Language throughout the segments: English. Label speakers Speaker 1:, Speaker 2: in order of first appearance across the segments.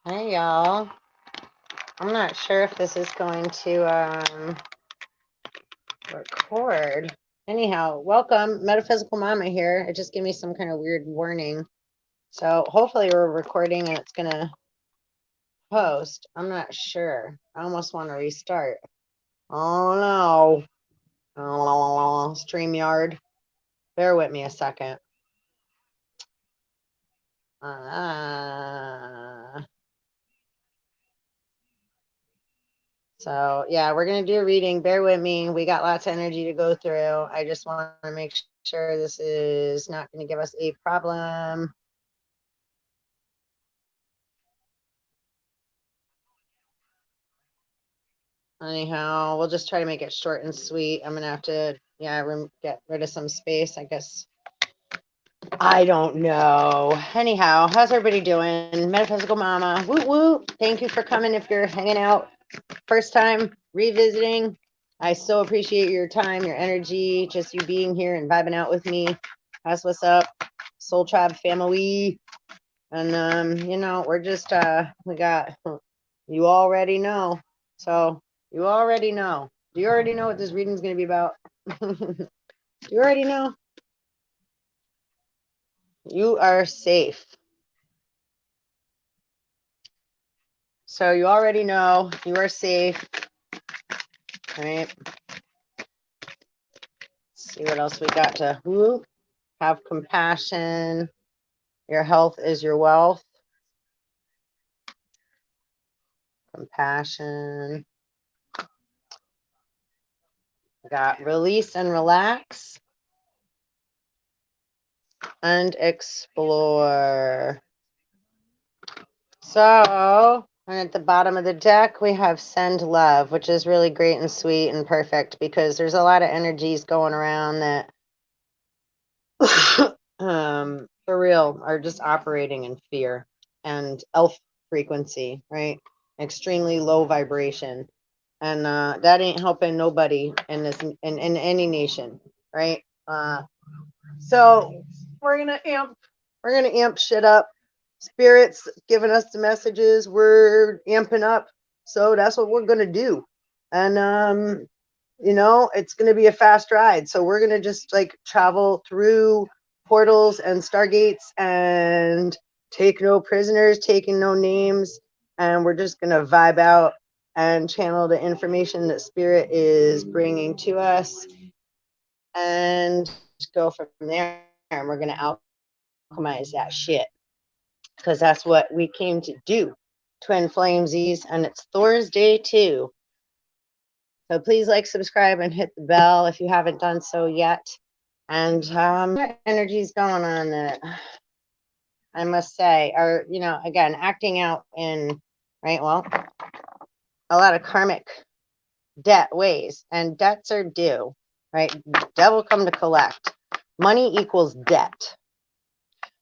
Speaker 1: Hey y'all. I'm not sure if this is going to record. Anyhow, welcome. Metaphysical Mama here. It just gave me some kind of weird warning. So hopefully we're recording and it's gonna post. I'm not sure. I almost want to restart. Oh no. Oh, StreamYard. Bear with me a second. So yeah, we're gonna do a reading. Bear with me. We got lots of energy to go through. I just want to make sure this is not going to give us a problem. Anyhow, we'll just try to make it short and sweet. I'm gonna have to, get rid of some space, I guess. I don't know. Anyhow, how's everybody doing? Metaphysical Mama, woo woo. Thank you for coming. If you're hanging out, first time revisiting, I so appreciate your time, your energy, just you being here and vibing out with me. That's what's up, Soul Tribe family. And we're just we got, you already know. So you already know. Do you already know what this reading is going to be about? You already know. You are safe. So you already know you are safe. Right. Let's see what else we got to have compassion. Your health is your wealth. Compassion. We got release and relax. And explore. So, and at the bottom of the deck, we have send love, which is really great and sweet and perfect because there's a lot of energies going around that, for real, are just operating in fear and elf frequency, right? Extremely low vibration. And that ain't helping nobody in this, in any nation, right? So we're gonna amp shit up. Spirit's giving us the messages. We're amping up. So that's what we're gonna do. And it's gonna be a fast ride. So we're gonna just like travel through portals and stargates and take no prisoners, taking no names, and we're just gonna vibe out and channel the information that Spirit is bringing to us and go from there. And we're gonna alchemize that shit because that's what we came to do. Twin Flamesies, and it's Thursday too. So please like, subscribe, and hit the bell if you haven't done so yet. And energy's going on that I must say are, again, acting out in, right, well, a lot of karmic debt ways, and debts are due, right? Devil come to collect. Money equals debt.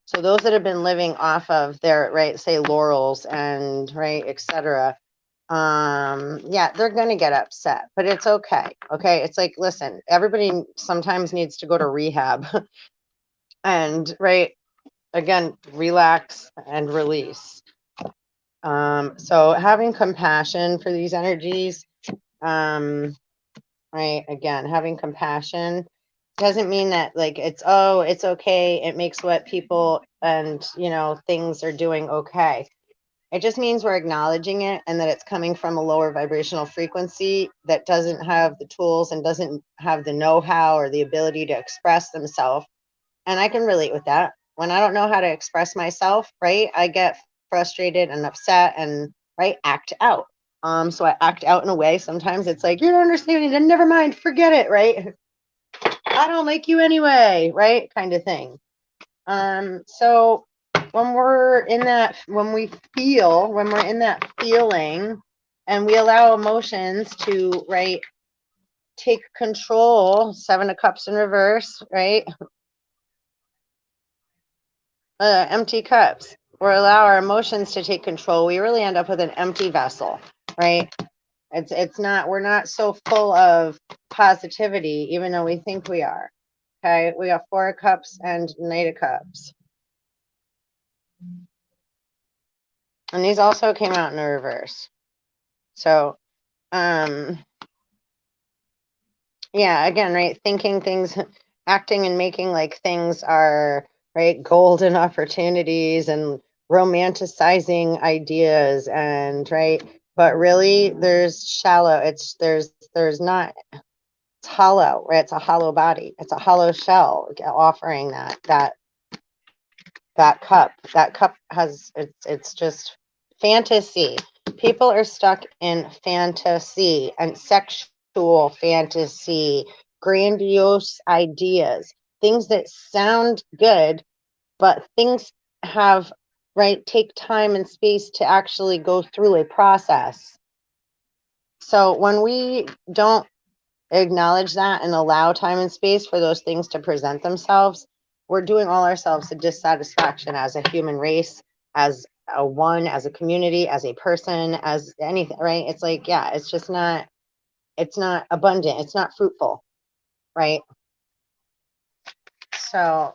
Speaker 1: So those that have been living off of their, right, say laurels and, right, etc., they're going to get upset, but it's okay. Okay. It's like, listen, everybody sometimes needs to go to rehab and, right, again, relax and release. So having compassion for these energies, right, again, having compassion doesn't mean that like it's okay, it makes what people and things are doing okay. It just means we're acknowledging it and that it's coming from a lower vibrational frequency that doesn't have the tools and doesn't have the know-how or the ability to express themselves. And I can relate with that. When I don't know how to express myself, right, I get frustrated and upset and, right, act out. So I act out in a way. Sometimes it's like, you don't understand me, then never mind, forget it, right? I don't like you anyway, right? Kind of thing. So when we're in that, when we're in that feeling and we allow emotions to, right, take control, 7 of Cups in reverse, right? Empty cups, or allow our emotions to take control, we really end up with an empty vessel, right? It's not, we're not so full of positivity, even though we think we are. Okay, we got 4 of Cups and Knight of Cups. And these also came out in the reverse. So, yeah, again, right, thinking things, acting and making like things are, right, golden opportunities and romanticizing ideas and, right, but really there's shallow, there's not, it's hollow, right? It's a hollow body. It's a hollow shell offering that cup. That cup has, it's just fantasy. People are stuck in fantasy and sexual fantasy, grandiose ideas, things that sound good, but things have, right, take time and space to actually go through a process. So when we don't acknowledge that and allow time and space for those things to present themselves, we're doing all ourselves a dissatisfaction as a human race, as a one, as a community, as a person, as anything, right? It's like, yeah, it's just not, it's not abundant, it's not fruitful, right? So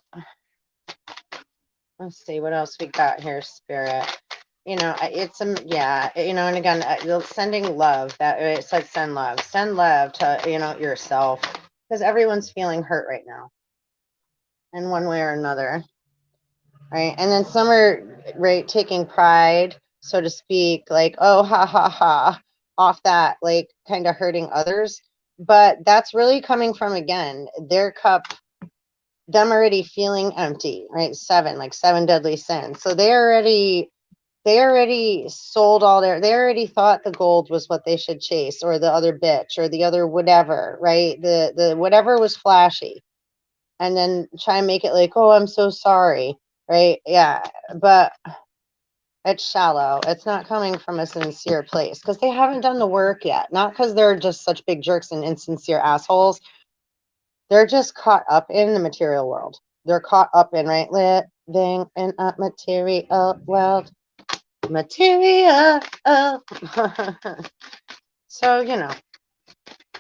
Speaker 1: let's see what else we got here, Spirit. You know, it's yeah, you know, and again, sending love, that it said send love to, you know, yourself, because everyone's feeling hurt right now in one way or another, right? And then some are, right, taking pride, so to speak, like, oh, ha ha ha, off that, like kind of hurting others, but that's really coming from, again, their cup, them already feeling empty, right? Seven, like seven deadly sins, so they already sold all they already thought the gold was what they should chase, or the other bitch, or the other whatever, right? The whatever was flashy, and then try and make it like, oh, I'm so sorry, right? Yeah, but it's shallow. It's not coming from a sincere place because they haven't done the work yet. Not because they're just such big jerks and insincere assholes. They're just caught up in the material world. They're caught up in, right, living in a material world. Material. So, you know,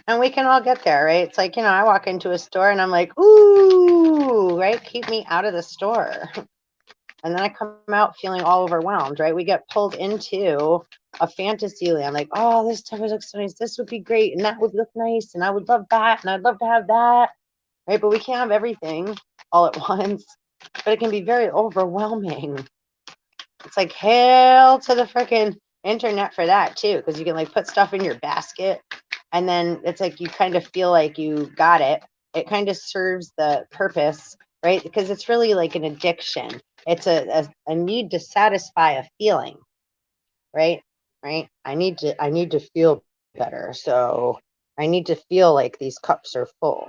Speaker 1: and we can all get there, right? It's like, you know, I walk into a store and I'm like, ooh, right? Keep me out of the store. And then I come out feeling all overwhelmed, right? We get pulled into a fantasy land, like, oh, this stuff looks nice. This would be great. And that would look nice. And I would love that. And I'd love to have that, right? But we can't have everything all at once. But it can be very overwhelming. It's like hell to the freaking internet for that too, because you can like put stuff in your basket and then it's like you kind of feel like you got it. It kind of serves the purpose, right? Because it's really like an addiction. It's a need to satisfy a feeling, right? Right? I need to feel better. So I need to feel like these cups are full.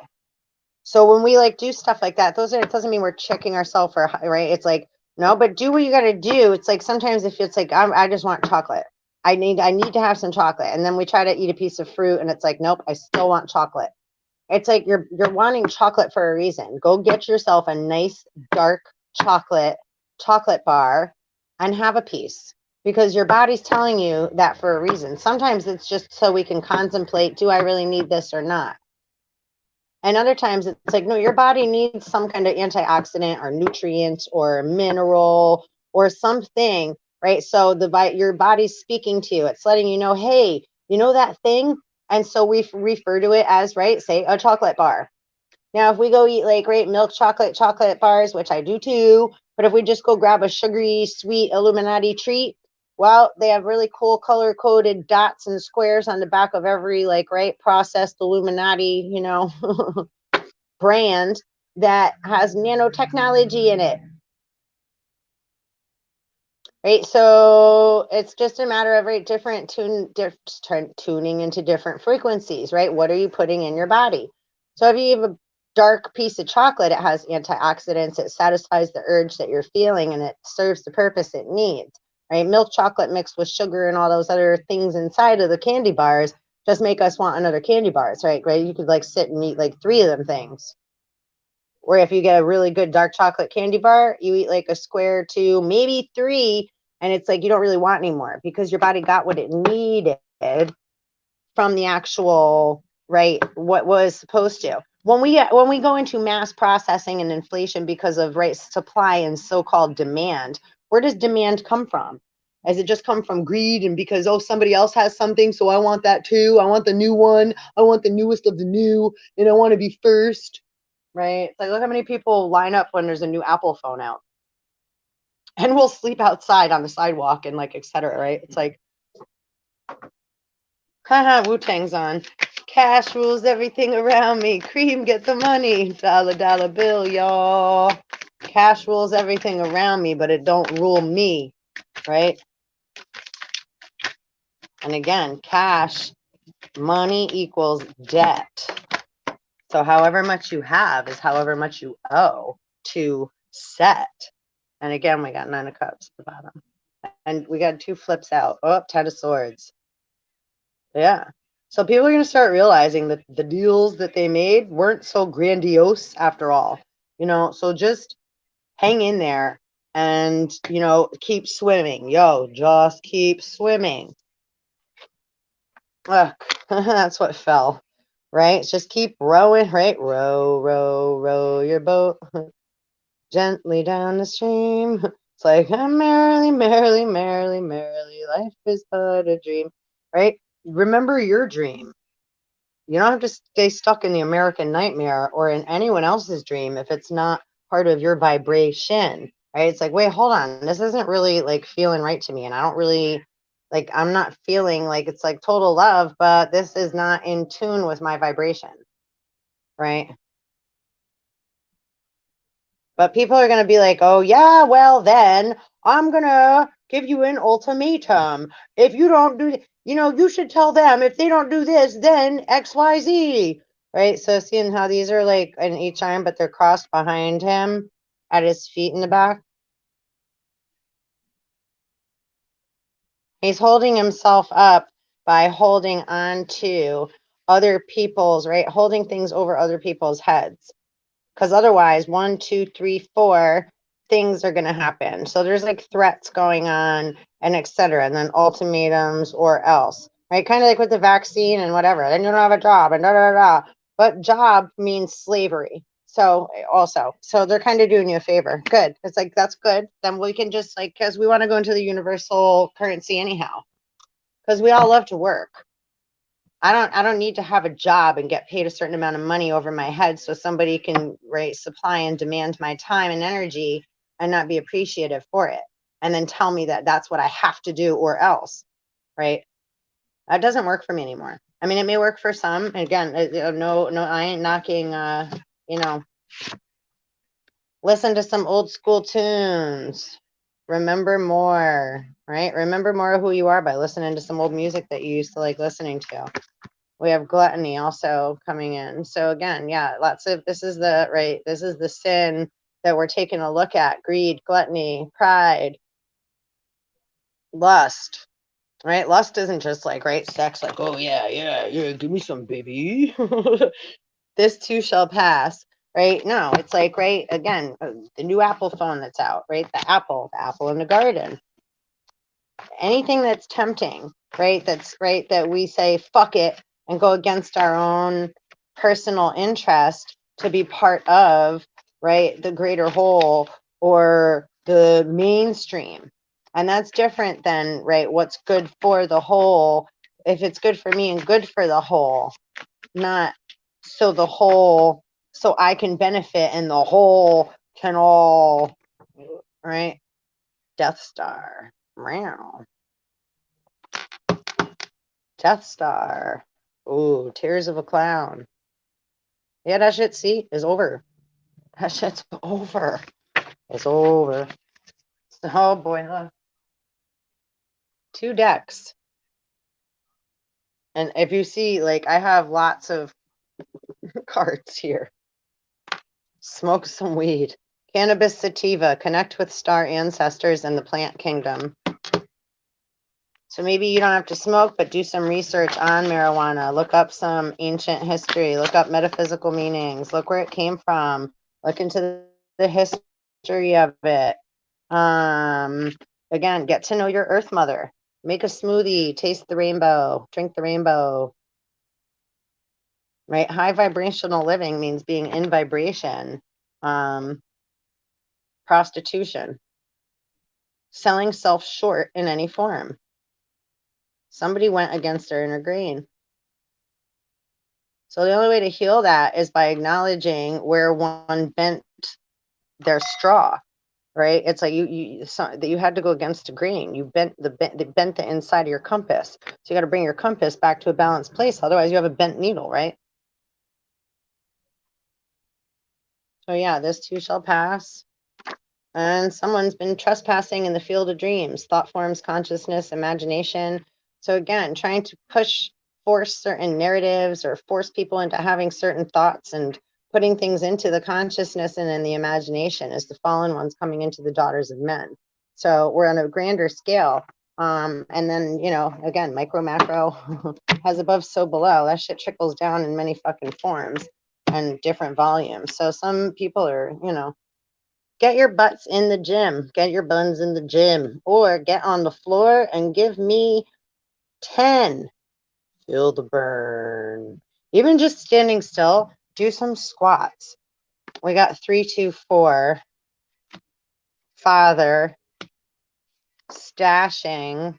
Speaker 1: So when we like do stuff like that, it doesn't mean we're checking ourselves for, right? It's like, no, but do what you got to do. It's like sometimes if it's like, I just want chocolate. I need to have some chocolate. And then we try to eat a piece of fruit and it's like, nope, I still want chocolate. It's like you're wanting chocolate for a reason. Go get yourself a nice dark chocolate bar and have a piece, because your body's telling you that for a reason. Sometimes it's just so we can contemplate, do I really need this or not? And other times it's like, no, your body needs some kind of antioxidant or nutrient or mineral or something, right? So your body's speaking to you. It's letting you know, hey, you know that thing? And so we refer to it as, right, say a chocolate bar. Now, if we go eat like, right, milk chocolate bars, which I do too, but if we just go grab a sugary, sweet Illuminati treat, well, they have really cool color coded dots and squares on the back of every, like, right, processed Illuminati, you know, brand that has nanotechnology in it. Right. So it's just a matter of, right, tuning into different frequencies, right? What are you putting in your body? So if you have a dark piece of chocolate, it has antioxidants, it satisfies the urge that you're feeling, and it serves the purpose it needs, right? Milk chocolate mixed with sugar and all those other things inside of the candy bars just make us want another candy bars, right? You could like sit and eat like 3 of them things. Where if you get a really good dark chocolate candy bar, you eat like a square, 2, maybe 3, and it's like you don't really want anymore because your body got what it needed from the actual, right, what was supposed to. When we go into mass processing and inflation because of, right, supply and so-called demand, where does demand come from? Has it just come from greed and because, oh, somebody else has something, so I want that too. I want the new one. I want the newest of the new, and I want to be first, right? It's like, look how many people line up when there's a new Apple phone out. And we'll sleep outside on the sidewalk and like, etc. Right? It's like, haha, Wu-Tang's on. Cash rules everything around me. Cream, get the money. Dollar, dollar bill, y'all. Cash rules everything around me, but it don't rule me, right? And again, cash, money equals debt. So however much you have is however much you owe to set. And again, we got 9 of cups at the bottom. And we got 2 flips out. Oh, 10 of swords. Yeah. So people are going to start realizing that the deals that they made weren't so grandiose after all. You know, so just hang in there and, you know, keep swimming. Yo, just keep swimming. Ugh, that's what fell, right? Just keep rowing, right? Row, row, row your boat gently down the stream. It's like, merrily, merrily, merrily, merrily, life is but a dream, right? Remember your dream. You don't have to stay stuck in the American nightmare or in anyone else's dream if it's not part of your vibration, right? It's like, wait, hold on. This isn't really like feeling right to me. And I don't really like, I'm not feeling like it's like total love, but this is not in tune with my vibration, right? But people are going to be like, oh, yeah, well, then I'm going to give you an ultimatum. If you don't do, you know, you should tell them if they don't do this, then XYZ, right? So seeing how these are like in each arm, but they're crossed behind him at his feet in the back. He's holding himself up by holding on to other people's, right? Holding things over other people's heads. Because otherwise, 1, 2, 3, 4 things are going to happen. So there's like threats going on and etc. And then ultimatums or else, right? Kind of like with the vaccine and whatever. Then you don't have a job and da da da. But job means slavery. So also, so they're kind of doing you a favor. Good. It's like, that's good. Then we can just like, because we want to go into the universal currency anyhow. Because we all love to work. I don't need to have a job and get paid a certain amount of money over my head so somebody can, right, supply and demand my time and energy and not be appreciative for it. And then tell me that that's what I have to do or else, right? That doesn't work for me anymore. I mean, it may work for some. Again, no, I ain't knocking, you know, listen to some old school tunes. Remember more, right? Remember more of who you are by listening to some old music that you used to like listening to. We have gluttony also coming in. So again, yeah, lots of, this is the, right, this is the sin that we're taking a look at. Greed, gluttony, pride, lust, right? Lust isn't just like, right, sex, like, oh yeah, yeah, yeah, give me some, baby. This too shall pass, right? No, it's like, right, again, the new Apple phone that's out, right? The apple in the garden. Anything that's tempting, right? That's right, that we say, fuck it, and go against our own personal interest to be part of, right, the greater whole or the mainstream. And that's different than, right, what's good for the whole. If it's good for me and good for the whole, not so the whole, so I can benefit and the whole can all, right? Death Star. Meow. Death Star. Ooh, Tears of a Clown. Yeah, that shit, see, is over. That shit's over. It's over. Oh boy, look. 2 decks. And if you see, like, I have lots of cards here. Smoke some weed. Cannabis sativa. Connect with star ancestors and the plant kingdom. So maybe you don't have to smoke, but do some research on marijuana. Look up some ancient history. Look up metaphysical meanings. Look where it came from. Look into the history of it. Again, get to know your earth mother. Make a smoothie. Taste the rainbow. Drink the rainbow. Right? High vibrational living means being in vibration. Prostitution. selling self short in any form. Somebody went against their inner grain. So the only way to heal that is by acknowledging where one bent their straw, right? It's like you had to go against the grain. You bent the inside of your compass. So you got to bring your compass back to a balanced place. Otherwise, you have a bent needle, right? So yeah, this too shall pass. And someone's been trespassing in the field of dreams, thought forms, consciousness, imagination. So again, trying to force certain narratives or force people into having certain thoughts and putting things into the consciousness and in the imagination as the fallen ones coming into the daughters of men. So we're on a grander scale. And then, again, micro, macro, as above, so below. That shit trickles down in many fucking forms and different volumes. So some people are, get your butts in the gym, get your buns in the gym, or get on the floor and give me 10. Feel the burn. Even just standing still, do some squats. We got 3, 2, 4. Father, stashing,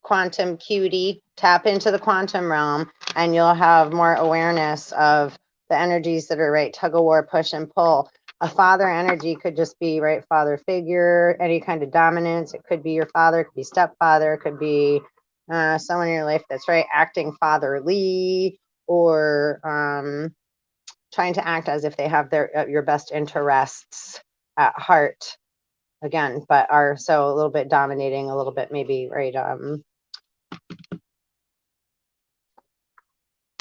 Speaker 1: quantum cutie, tap into the quantum realm, and you'll have more awareness of the energies that are right, tug of war, push and pull. A father energy could just be right, father figure, any kind of dominance. It could be your father, it could be stepfather, it could be someone in your life that's right, acting fatherly, or trying to act as if they have your best interests at heart again, but are so a little bit dominating, a little bit maybe right,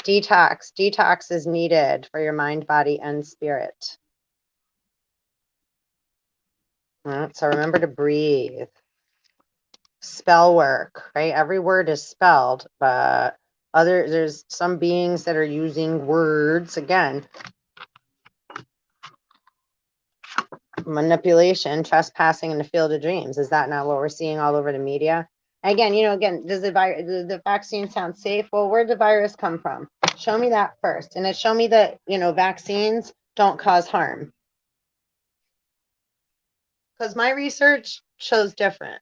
Speaker 1: detox is needed for your mind, body, and spirit. So remember to breathe. Spell work, right? Every word is spelled, but there's some beings that are using words again. Manipulation, trespassing in the field of dreams. Is that not what we're seeing all over the media? Again, does the vaccine sound safe? Well, where'd the virus come from? Show me that first. And show me that, vaccines don't cause harm. Because my research shows different.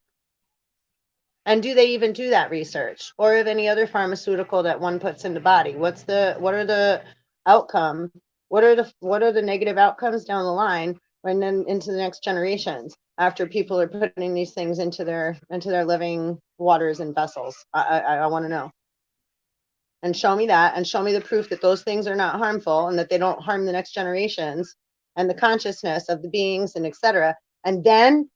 Speaker 1: And do they even do that research? Or of any other pharmaceutical that one puts in the body? What are the outcome? What are the negative outcomes down the line and then into the next generations after people are putting these things into their living waters and vessels? I want to know. And show me that, and show me the proof that those things are not harmful and that they don't harm the next generations and the consciousness of the beings and etc. And then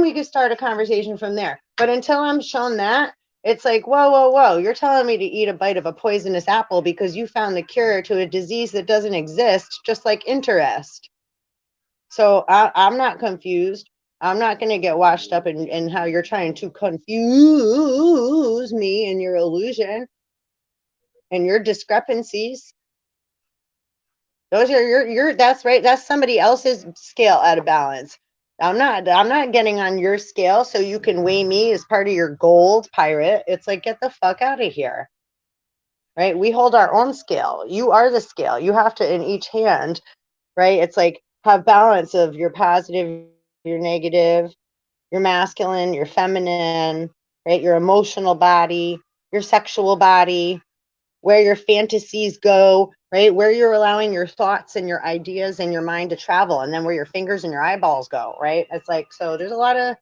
Speaker 1: we could start a conversation from there. But until I'm shown that, it's like, whoa, you're telling me to eat a bite of a poisonous apple because you found the cure to a disease that doesn't exist, just like interest. So I'm not confused. I'm not going to get washed up in how you're trying to confuse me in your illusion and your discrepancies. Those are that's right. That's somebody else's scale out of balance. I'm not getting on your scale so you can weigh me as part of your gold, pirate. It's like, get the fuck out of here. Right? We hold our own scale. You are the scale. You have to, in each hand, right? It's like, have balance of your positive, your negative, your masculine, your feminine, right? Your emotional body, your sexual body, where your fantasies go, right? Where you're allowing your thoughts and your ideas and your mind to travel, and then where your fingers and your eyeballs go, right? It's like, so there's a lot of,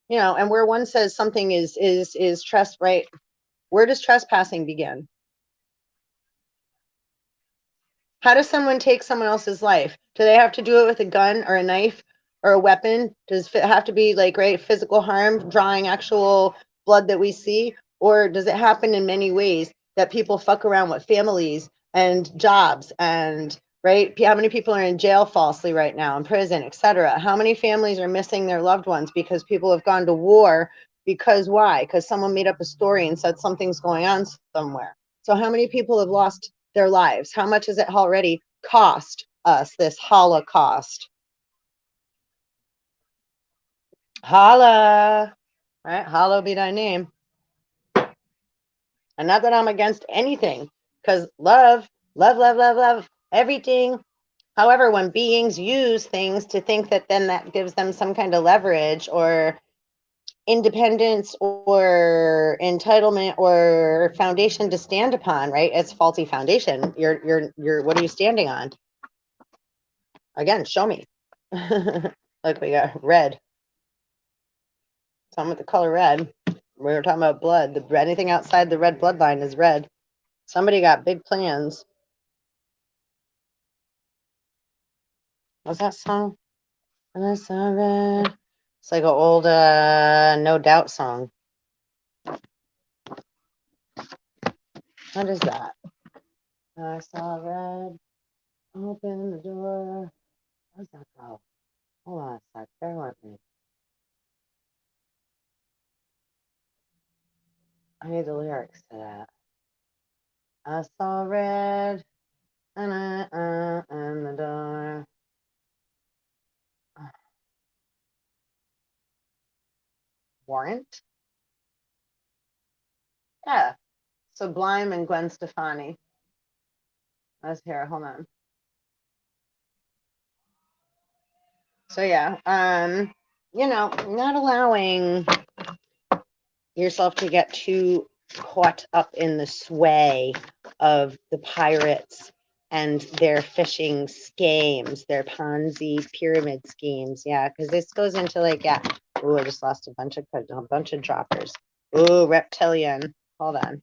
Speaker 1: and where one says something is right? Where does trespassing begin? How does someone take someone else's life? Do they have to do it with a gun or a knife or a weapon? Does it have to be like, right, physical harm, drawing actual blood that we see? Or does it happen in many ways that people fuck around with families and jobs and, right? How many people are in jail falsely right now, in prison, etc.? How many families are missing their loved ones because people have gone to war? Because why? Because someone made up a story and said something's going on somewhere. So how many people have lost their lives? How much has it already cost us, this Holocaust? Holla, right? Hollow be thy name. And not that I'm against anything, because love, everything However, when beings use things to think that then that gives them some kind of leverage or independence or entitlement or foundation to stand upon, right? It's faulty foundation. You're what are you standing on? Again, show me. Look, we got red. Something with the color red. We were talking about blood. Anything outside the red bloodline is red. Somebody got big plans. What's that song? It's like an old No Doubt song. What is that? I saw red. Open the door. How's that go? Hold on a sec. Bear with me. I need the lyrics to that. I saw red. And in the door. Warrant? Yeah. Sublime and Gwen Stefani. Let's hear it. Hold on. So yeah, not allowing yourself to get too caught up in the sway of the pirates and their phishing schemes, their Ponzi pyramid schemes. Yeah, because this goes into like, yeah. Oh, I just lost a bunch of droppers. Oh, reptilian. Hold on.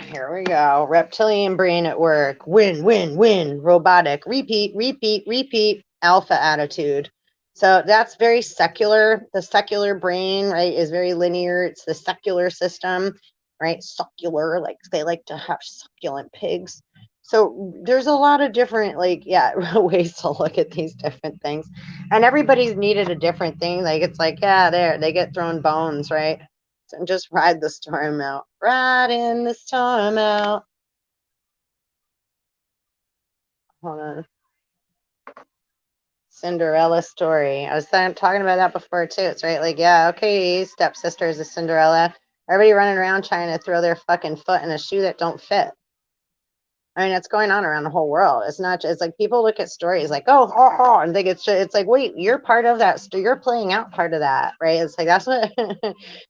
Speaker 1: Here we go. Reptilian brain at work. Win, win, win. Robotic. Repeat, repeat, repeat. Alpha attitude. So that's very secular. The secular brain, right, is very linear. It's the secular system, right? Succular, like they like to have succulent pigs. So there's a lot of different, like, yeah, ways to look at these different things. And everybody's needed a different thing. Like, it's like, yeah, they get thrown bones, right? And just ride the storm out. Riding the storm out. Hold on. Cinderella story. I was talking about that before too. It's right, like, yeah, okay, stepsister is a Cinderella. Everybody running around trying to throw their fucking foot in a shoe that don't fit. I mean, it's going on around the whole world. It's not just, it's like people look at stories like, oh, ha, ha, and think it's like, wait, you're part of that. You're playing out part of that, right? It's like, that's what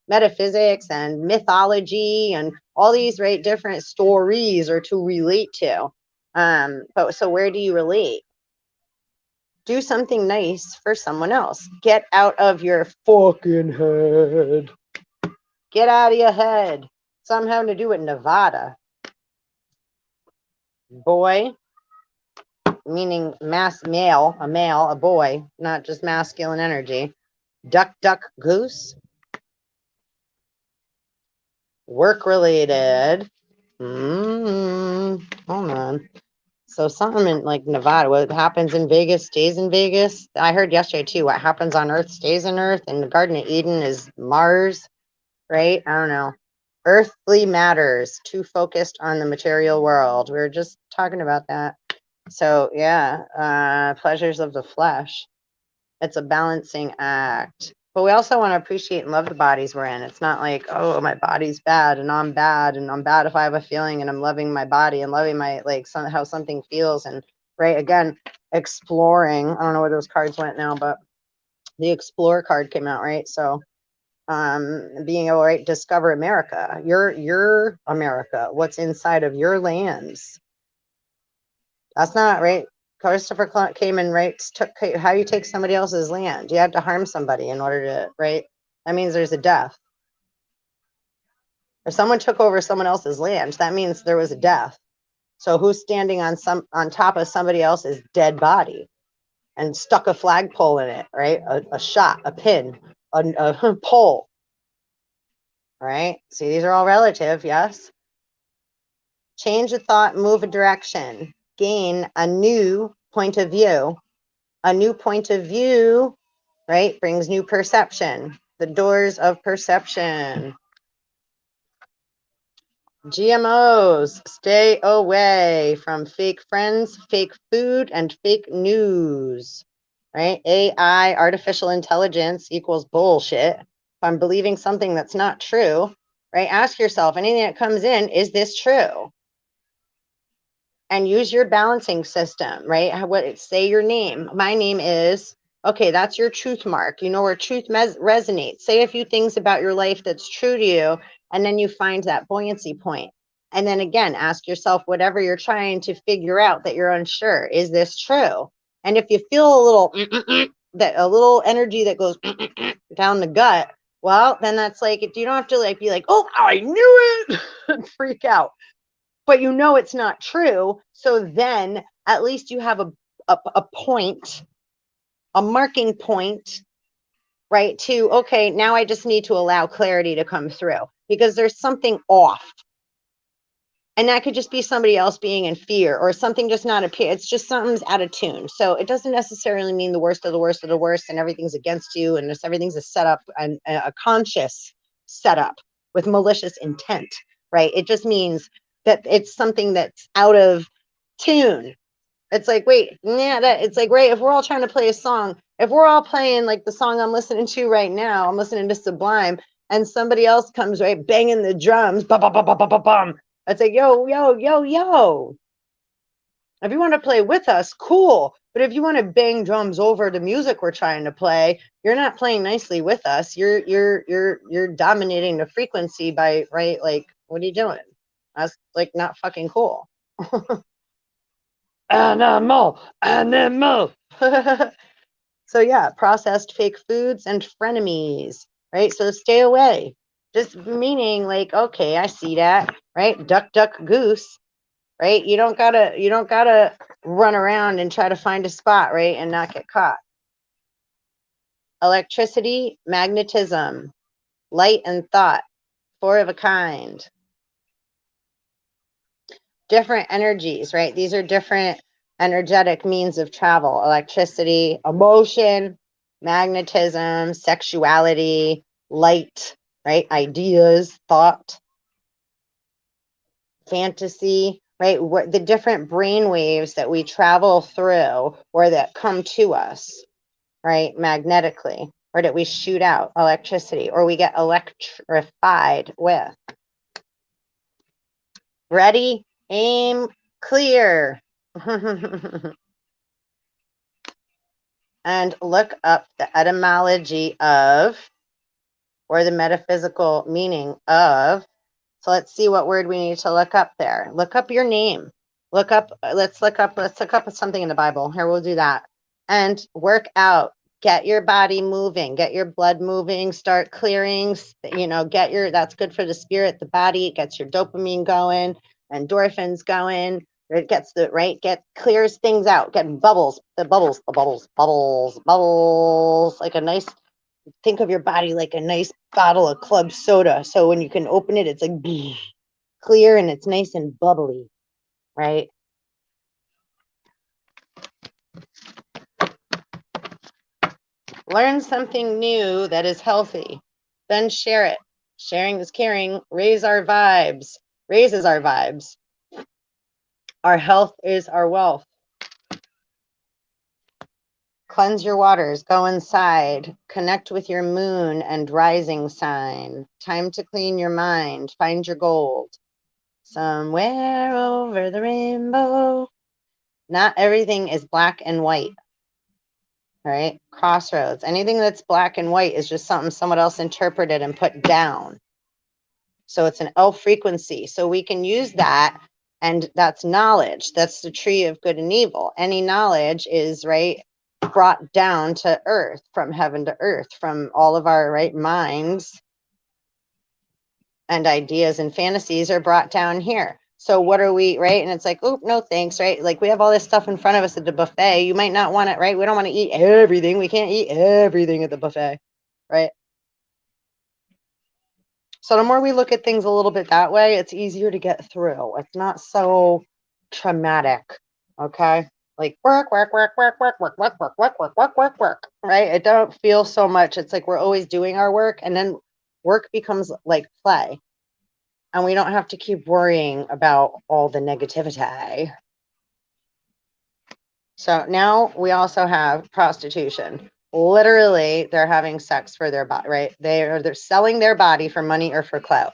Speaker 1: metaphysics and mythology and all these, right, different stories are to relate to. But so where do you relate? Do something nice for someone else. Get out of your fucking head. Get out of your head. Something having to do with Nevada. Boy, meaning male, a boy, not just masculine energy. Duck, duck, goose. Work related. Hold on. So something in like Nevada, what happens in Vegas stays in Vegas. I heard yesterday too, what happens on Earth stays on Earth, and the Garden of Eden is Mars, right? I don't know. Earthly matters, too focused on the material world. We were just talking about that. So yeah, pleasures of the flesh. It's a balancing act. But we also want to appreciate and love the bodies we're in. It's not like, oh, my body's bad and I'm bad if I have a feeling, and I'm loving my body and loving my, like, how something feels. And right, again, exploring. I don't know where those cards went now, but the Explore card came out, right? So being able to, right, discover America, your America, what's inside of your lands. That's not right. Christopher came and, right, took how you take somebody else's land. You have to harm somebody in order to, right? That means there's a death. If someone took over someone else's land, that means there was a death. So who's standing on top of somebody else's dead body and stuck a flagpole in it, right? A shot, a pin, a pole, right? See, these are all relative, yes? Change a thought, move a direction, gain a new point of view. A new point of view, right, brings new perception. The doors of perception. GMOs, stay away from fake friends, fake food, and fake news, right? AI, artificial intelligence, equals bullshit. If I'm believing something that's not true, right, ask yourself, anything that comes in, is this true? and use your balancing system, right? Say your name. My name is, okay, that's your truth mark. You know where truth resonates. Say a few things about your life that's true to you, and then you find that buoyancy point. And then again, ask yourself whatever you're trying to figure out that you're unsure. Is this true? And if you feel a little that a little energy that goes down the gut, well, then that's like, you don't have to like be like, oh, I knew it, freak out. But you know it's not true. So then at least you have a point, a marking point, right? To, okay, now I just need to allow clarity to come through because there's something off. And that could just be somebody else being in fear or something just not appear. It's just something's out of tune. So it doesn't necessarily mean the worst of the worst of the worst and everything's against you and just everything's a setup and a conscious setup with malicious intent, right? It just means that it's something that's out of tune. It's like, wait, yeah, it's like, right, if we're all trying to play a song, if we're all playing like the song I'm listening to right now, I'm listening to Sublime, and somebody else comes, right, banging the drums, bum, bum, bum, bum, bum, bum, bum. It's like, yo, yo, yo, yo. If you want to play with us, cool. But if you want to bang drums over the music we're trying to play, you're not playing nicely with us. You're dominating the frequency by, right, like, what are you doing? That's like not fucking cool. Animal. So yeah, processed fake foods and frenemies, right? So stay away. Just meaning like, okay, I see that, right? Duck, duck, goose, right? You don't gotta run around and try to find a spot, right? And not get caught. Electricity, magnetism, light and thought, 4 of a kind. Different energies, right? These are different energetic means of travel. Electricity, emotion, magnetism, sexuality, light, right? Ideas, thought, fantasy, right? What the different brain waves that we travel through or that come to us, right? Magnetically, or that we shoot out electricity or we get electrified with. Ready, aim, clear. And look up the etymology of, or the metaphysical meaning of. So let's see what word we need to look up there. Look up your name. Let's look up something in the Bible. Here, we'll do that. And work out. Get your body moving. Get your blood moving. Start clearing. That's good for the spirit, the body. It gets your dopamine going, endorphins going. It gets clears things out. Get bubbles, bubbles, like a nice, think of your body like a nice bottle of club soda. So when you can open it, it's like clear and it's nice and bubbly, right? Learn something new that is healthy, then share it. Sharing is caring. Raises our vibes. Our health is our wealth. Cleanse your waters, go inside, connect with your moon and rising sign. Time to clean your mind, find your gold. Somewhere over the rainbow. Not everything is black and white, right? Crossroads. Anything that's black and white is just something someone else interpreted and put down. So it's an L frequency. So we can use that, and that's knowledge. That's the tree of good and evil. Any knowledge is, right, brought down to earth, from heaven to earth, from all of our, right, minds and ideas and fantasies are brought down here. So what are we, right? And it's like, oh, no thanks, right? Like, we have all this stuff in front of us at the buffet. You might not want it, right? We don't want to eat everything. We can't eat everything at the buffet, right? So the more we look at things a little bit that way, it's easier to get through. It's not so traumatic, okay? Like work, right? It don't feel so much. It's like we're always doing our work, and then work becomes like play. And we don't have to keep worrying about all the negativity. So now we also have prostitution. Literally, they're having sex for their body, right? They're selling their body for money or for clout.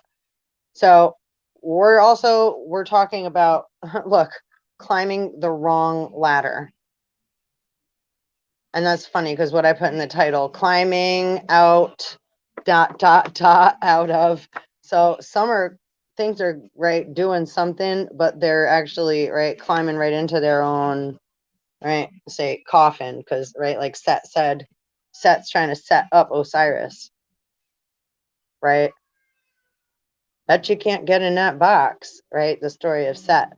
Speaker 1: So we're talking about, look, climbing the wrong ladder. And that's funny because what I put in the title, climbing out, ... out of. So some are things are right doing something, but they're actually right climbing right into their own right, say coffin, because right, like Set said, Set's trying to set up Osiris, right? That you can't get in that box, right? The story of Set.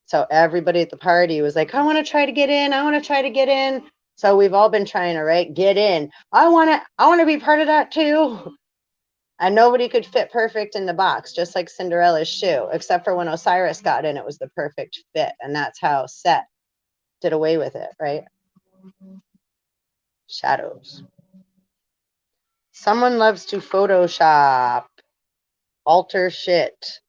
Speaker 1: So everybody at the party was like, I want to try to get in. I want to try to get in. So we've all been trying to, right, get in. I want to be part of that too. And nobody could fit perfect in the box, just like Cinderella's shoe, except for when Osiris got in, it was the perfect fit. And that's how Set did away with it, right? Shadows. Someone loves to Photoshop, alter shit.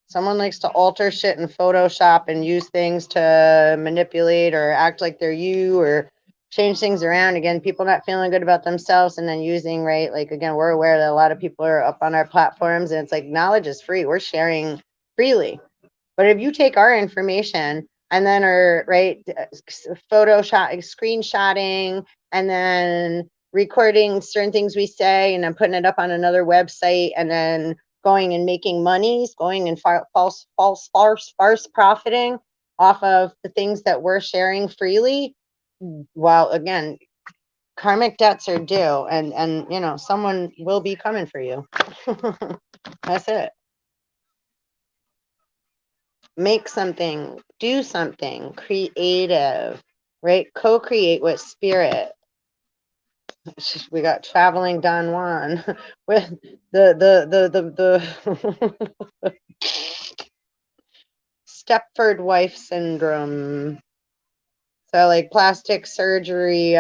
Speaker 1: Someone likes to alter shit in Photoshop and use things to manipulate or act like they're you or change things around. Again, people not feeling good about themselves and then using, right? Like, again, we're aware that a lot of people are up on our platforms and it's like knowledge is free. We're sharing freely. But if you take our information and then are, right, Photoshop, screenshotting, and then recording certain things we say and then putting it up on another website and then going and making monies, going and false profiting off of the things that we're sharing freely, well, again, karmic debts are due, and you know, someone will be coming for you. That's it. Make something, do something creative, right? Co-create with spirit. We got traveling Don Juan with the Stepford wife syndrome. So like plastic surgery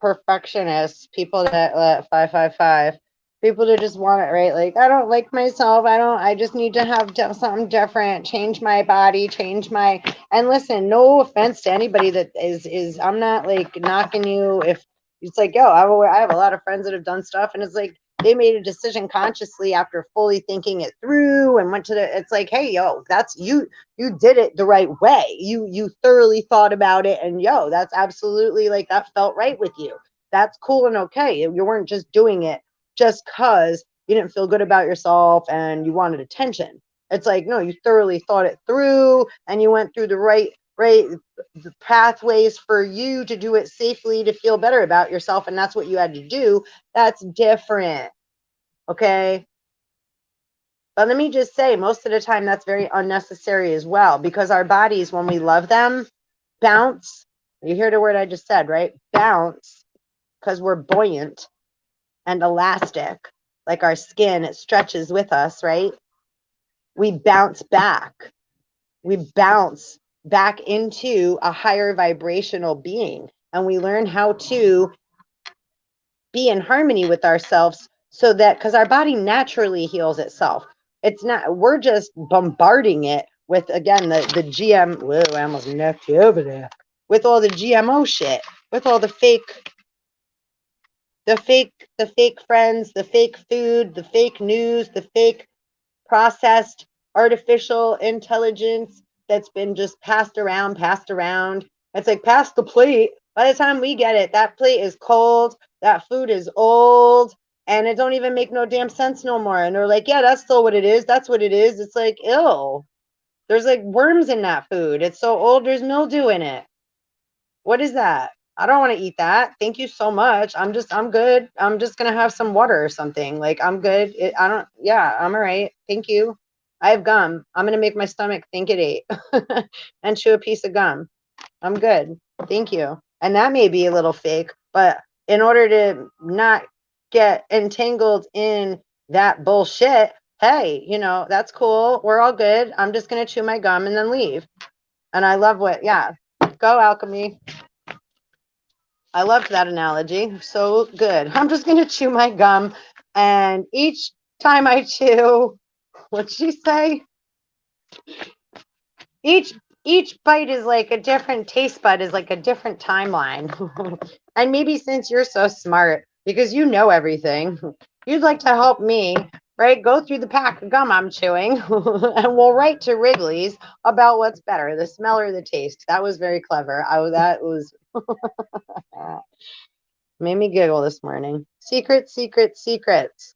Speaker 1: perfectionists, people that 555, people that just want it, right? Like, I don't like myself. I just need to have something different, change my body, change my, and listen, no offense to anybody that is, I'm not like knocking you if it's like, yo, I have a lot of friends that have done stuff and it's like, they made a decision consciously after fully thinking it through and went to the, it's like, hey, yo, that's you did it the right way. You thoroughly thought about it and yo, that's absolutely like that felt right with you. That's cool and okay. You weren't just doing it just because you didn't feel good about yourself and you wanted attention. It's like, no, you thoroughly thought it through and you went through the right pathways for you to do it safely, to feel better about yourself, and that's what you had to do. That's different. Okay. But let me just say, most of the time, that's very unnecessary as well, because our bodies, when we love them, bounce. You hear the word I just said, right? Bounce, because we're buoyant and elastic, like our skin, it stretches with us, right? We bounce back. We bounce back into a higher vibrational being, and we learn how to be in harmony with ourselves so that, because our body naturally heals itself. It's not, we're just bombarding it with, again, the GM, whoa, I almost knocked you over there, with all the GMO shit, with all the fake friends, the fake food, the fake news, the fake processed artificial intelligence that's been just passed around. It's like, pass the plate. By the time we get it, that plate is cold, that food is old, and it don't even make no damn sense no more. And they're like, yeah, that's still what it is. That's what it is. It's like, ew. There's like worms in that food. It's so old, there's mildew in it. What is that? I don't want to eat that. Thank you so much. I'm good. I'm just going to have some water or something. Like, I'm good. I'm all right. Thank you. I have gum. I'm going to make my stomach think it ate and chew a piece of gum. I'm good. Thank you. And that may be a little fake, but in order to not get entangled in that bullshit, hey, you know, that's cool. We're all good. I'm just going to chew my gum and then leave. And I love go alchemy. I loved that analogy. So good. I'm just going to chew my gum. And each time I chew, what'd she say? Each bite is like a different taste bud, is like a different timeline. And maybe since you're so smart, because you know everything, you'd like to help me right? Go through the pack of gum I'm chewing and we'll write to Wrigley's about what's better, the smell or the taste. That was very clever. That was made me giggle this morning. Secrets, secrets, secrets.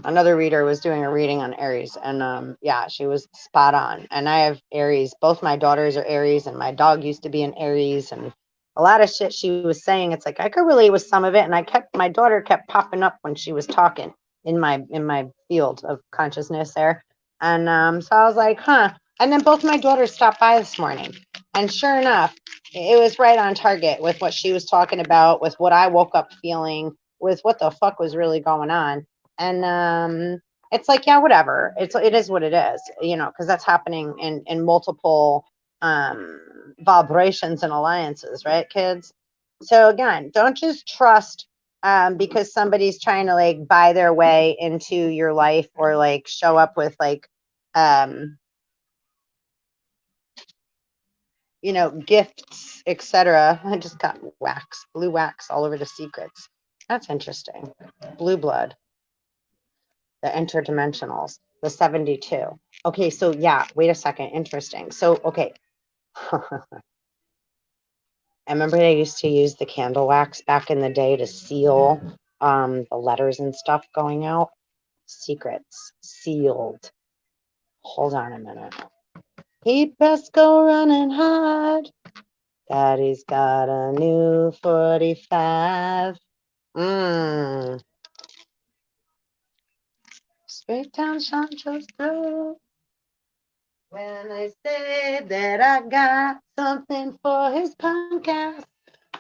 Speaker 1: Another reader was doing a reading on Aries, and yeah, she was spot on. And I have Aries. Both my daughters are Aries, and my dog used to be an Aries, and a lot of shit she was saying, it's like I could relate with some of it. And my daughter kept popping up when she was talking in my field of consciousness there. And so I was like, huh. And then both my daughters stopped by this morning, and sure enough, it was right on target with what she was talking about, with what I woke up feeling, with what the fuck was really going on. And it's like, yeah, whatever. It is what it is, you know, because that's happening in multiple vibrations and alliances, right, kids? So again, don't just trust because somebody's trying to like buy their way into your life or like show up with like you know, gifts, etc. I just got wax, blue wax all over the secrets. That's interesting. Blue blood. The interdimensionals, the 72. Okay, so yeah, wait a second. Interesting. So, okay. I remember they used to use the candle wax back in the day to seal the letters and stuff going out. Secrets sealed. Hold on a minute. He'd best go running hard. Daddy's got a new 45. Straight down Sancho's throat. When I say that I got something for his punk ass.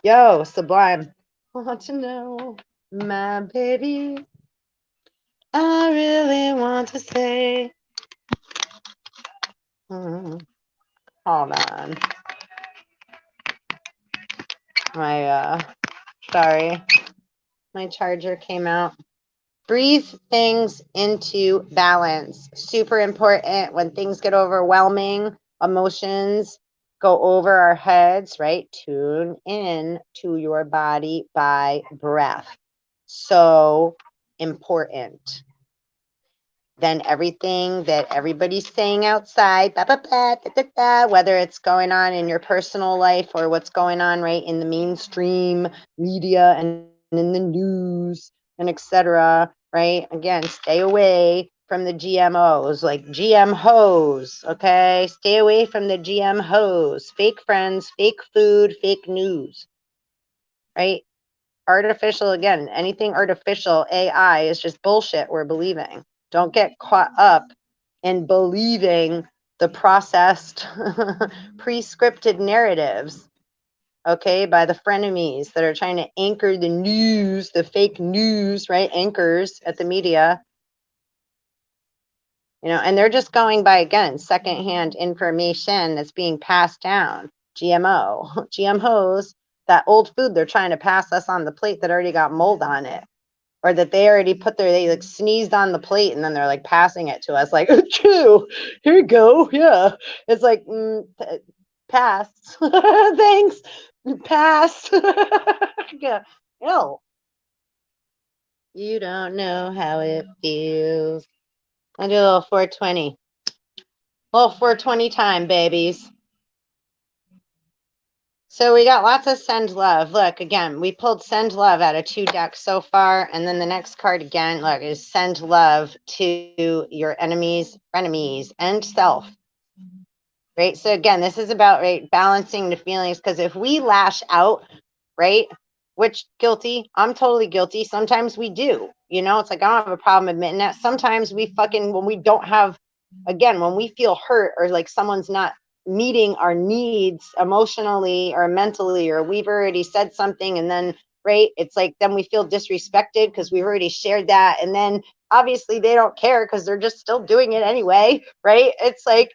Speaker 1: Yo, Sublime. I want to know, my baby. I really want to say. Hold on. Sorry. My charger came out. Breathe things into balance. Super important when things get overwhelming, emotions go over our heads, right? Tune in to your body by breath. So important. Then everything that everybody's saying outside, whether it's going on in your personal life or what's going on right in the mainstream media and in the news and etc. Right? Again, stay away from the GMOs, like GM hoes. Okay, stay away from the GM hoes, fake friends, fake food, fake news. Right? Artificial, again, anything artificial, AI is just bullshit we're believing. Don't get caught up in believing the processed, pre-scripted narratives, okay, by the frenemies that are trying to anchor the news, the fake news, right? Anchors at the media, you know, and they're just going by, again, secondhand information that's being passed down. GMO, GMOs, that old food they're trying to pass us on the plate that already got mold on it. Or that they already they like sneezed on the plate and then they're like passing it to us like, chew, here you go. Yeah. It's like, pass. Thanks. Pass. Yeah. No. You don't know how it feels. I do a little 420. Little 420 time, babies. So we got lots of send love. Look, again, we pulled send love out of 2 decks so far. And then the next card again, look, is send love to your enemies, frenemies, and self. Right? So again, this is about, right, balancing the feelings. Because if we lash out, right, which guilty, I'm totally guilty. Sometimes we do. You know, it's like, I don't have a problem admitting that. Sometimes we fucking, when we don't have, again, when we feel hurt or like someone's not meeting our needs emotionally or mentally, or we've already said something and then, right, it's like then we feel disrespected because we've already shared that, and then obviously they don't care because they're just still doing it anyway, right? It's like,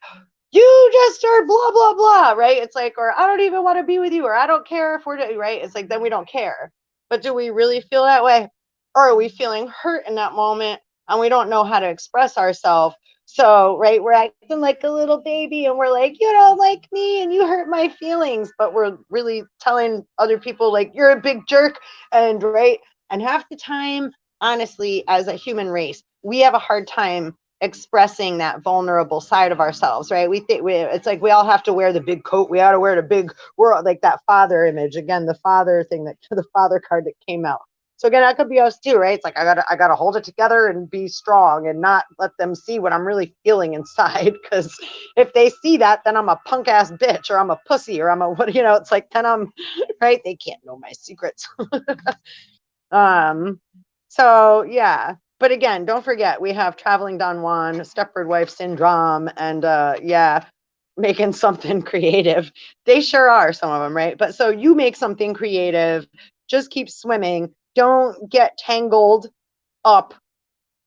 Speaker 1: you just are blah blah blah, right? It's like, or I don't even want to be with you, or I don't care if we're doing, right? It's like, then we don't care. But do we really feel that way, or are we feeling hurt in that moment and we don't know how to express ourselves? So, right, we're acting like a little baby and we're like, you don't like me and you hurt my feelings, but we're really telling other people like, you're a big jerk. And right, and half the time honestly, as a human race, we have a hard time expressing that vulnerable side of ourselves, right? We think it's like we all have to wear the big coat. We ought to wear the big, we're like that father image again, the father thing, that the father card that came out. So again, that could be us too, right? It's like I gotta hold it together and be strong and not let them see what I'm really feeling inside. Because if they see that, then I'm a punk ass bitch, or I'm a pussy, or I'm a what, you know. It's like then I'm right. They can't know my secrets. So yeah. But again, don't forget we have traveling Don Juan, Stepford wife syndrome, and yeah, making something creative. They sure are, some of them, right? But so you make something creative, just keep swimming. Don't get tangled up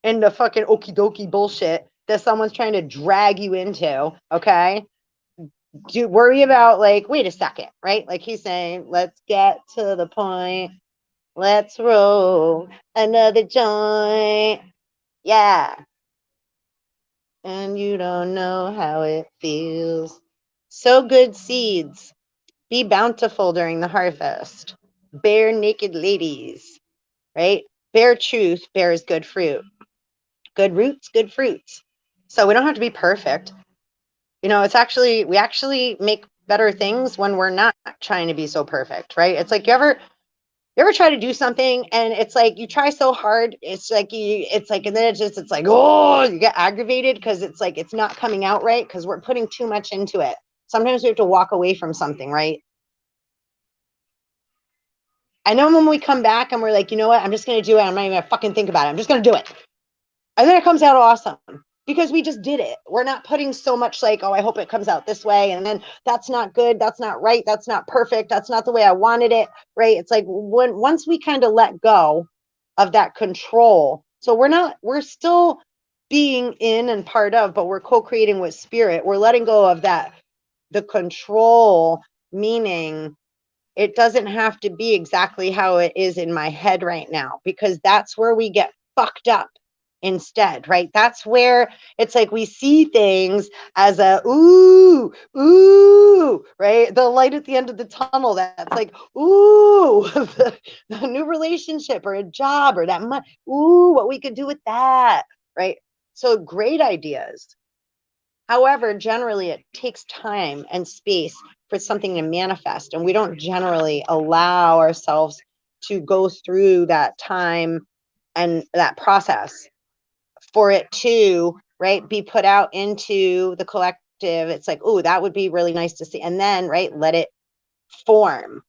Speaker 1: in the fucking okie dokie bullshit that someone's trying to drag you into. Okay. Do worry about, like, wait a second, right? Like he's saying, let's get to the point. Let's roll another joint. Yeah. And you don't know how it feels. Sow good seeds. Be bountiful during the harvest. Bare naked ladies, right? Bare truth bears good fruit. Good roots, good fruits. So we don't have to be perfect. You know, it's actually, we actually make better things when we're not trying to be so perfect, right? It's like you ever try to do something and it's like you try so hard, it's like and then it's like, oh, you get aggravated because it's like it's not coming out right because we're putting too much into it. Sometimes we have to walk away from something, right? And then when we come back and we're like, you know what, I'm just going to do it. I'm not even going to fucking think about it. I'm just going to do it. And then it comes out awesome because we just did it. We're not putting so much like, oh, I hope it comes out this way. And then that's not good. That's not right. That's not perfect. That's not the way I wanted it. Right. It's like once we kind of let go of that control. So we're still being in and part of, but we're co-creating with spirit. We're letting go of that, the control, meaning it doesn't have to be exactly how it is in my head right now, because that's where we get fucked up instead, right? That's where it's like we see things as a ooh, right? The light at the end of the tunnel, that's like, ooh, the new relationship or a job or that money, ooh, what we could do with that, right? So great ideas. However, generally it takes time and space for something to manifest, and we don't generally allow ourselves to go through that time and that process for it to, right, be put out into the collective. It's like, oh, that would be really nice to see. And then, right, let it form.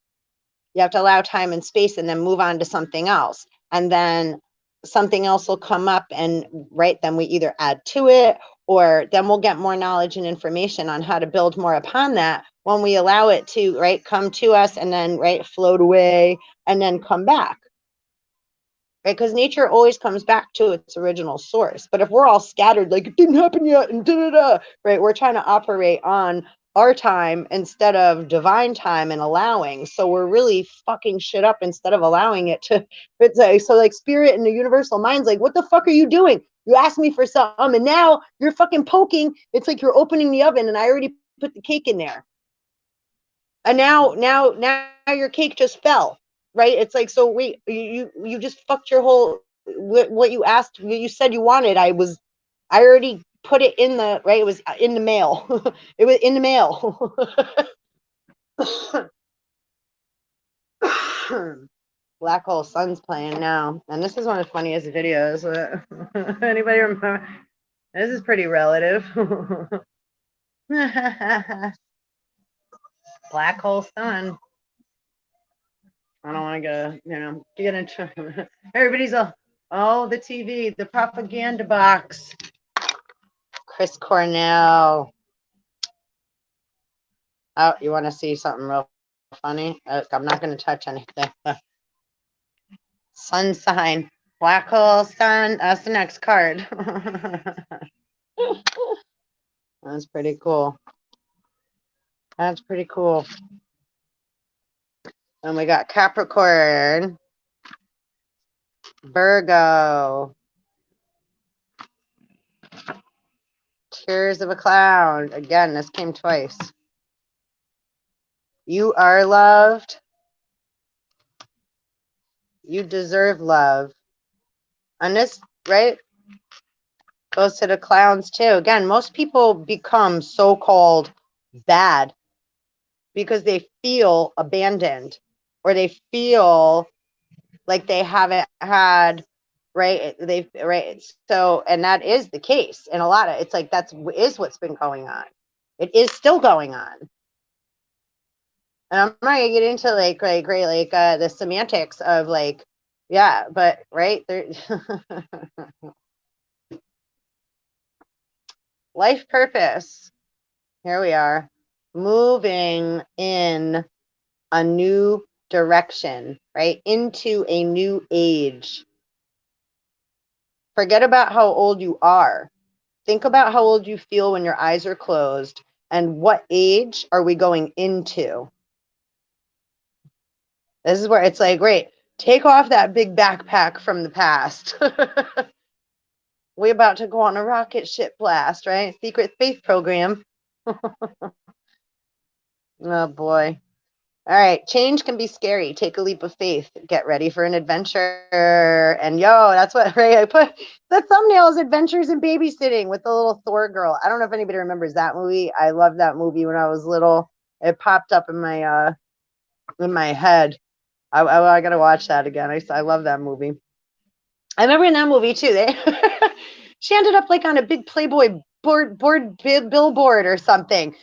Speaker 1: You have to allow time and space and then move on to something else. And then something else will come up, and right, then we either add to it, or then we'll get more knowledge and information on how to build more upon that when we allow it to, right, come to us and then, right, float away and then come back. Right? Because nature always comes back to its original source. But if we're all scattered, like it didn't happen yet, and right, we're trying to operate on our time instead of divine time and allowing. So we're really fucking shit up instead of allowing it to. It's like, so like spirit and the universal mind's like, what the fuck are you doing? You asked me for something, and now you're fucking poking. It's like you're opening the oven, and I already put the cake in there. And now your cake just fell, right? It's like, so wait, you just fucked your whole, what you asked, what you said you wanted. I already put it in the, right, it was in the mail. It was in the mail. Black Hole Sun's playing now, and this is one of the funniest videos. Anybody remember? This is pretty relative. Black Hole Sun. I don't want to get into everybody's all the TV, the propaganda box. Chris Cornell. Oh, you want to see something real funny? I'm not going to touch anything. Sun sign, black hole sun. That's the next card. That's pretty cool. That's pretty cool. And we got Capricorn, Virgo, Tears of a Clown. Again, this came twice. You are loved. You deserve love. And this, right, goes to the clowns too. Again, most people become so-called bad because they feel abandoned, or they feel like they haven't had, right, they, right, so, and that is the case in a lot of, it's like that's is what's been going on. It is still going on. And I'm not gonna get into like great like the semantics of like, yeah, but right there. Life purpose, here we are, moving in a new direction, right, into a new age. Forget about how old you are. Think about how old you feel when your eyes are closed, and what age are we going into? This is where it's like, great, take off that big backpack from the past. We're about to go on a rocket ship blast, right? Secret space program. Oh boy. All right. Change can be scary. Take a leap of faith. Get ready for an adventure. And yo, that's what, right? I put the thumbnail is Adventures in Babysitting with the little Thor girl. I don't know if anybody remembers that movie. I loved that movie when I was little. It popped up in my head. I gotta watch that again. I love that movie. I remember in that movie too. They she ended up like on a big Playboy billboard or something.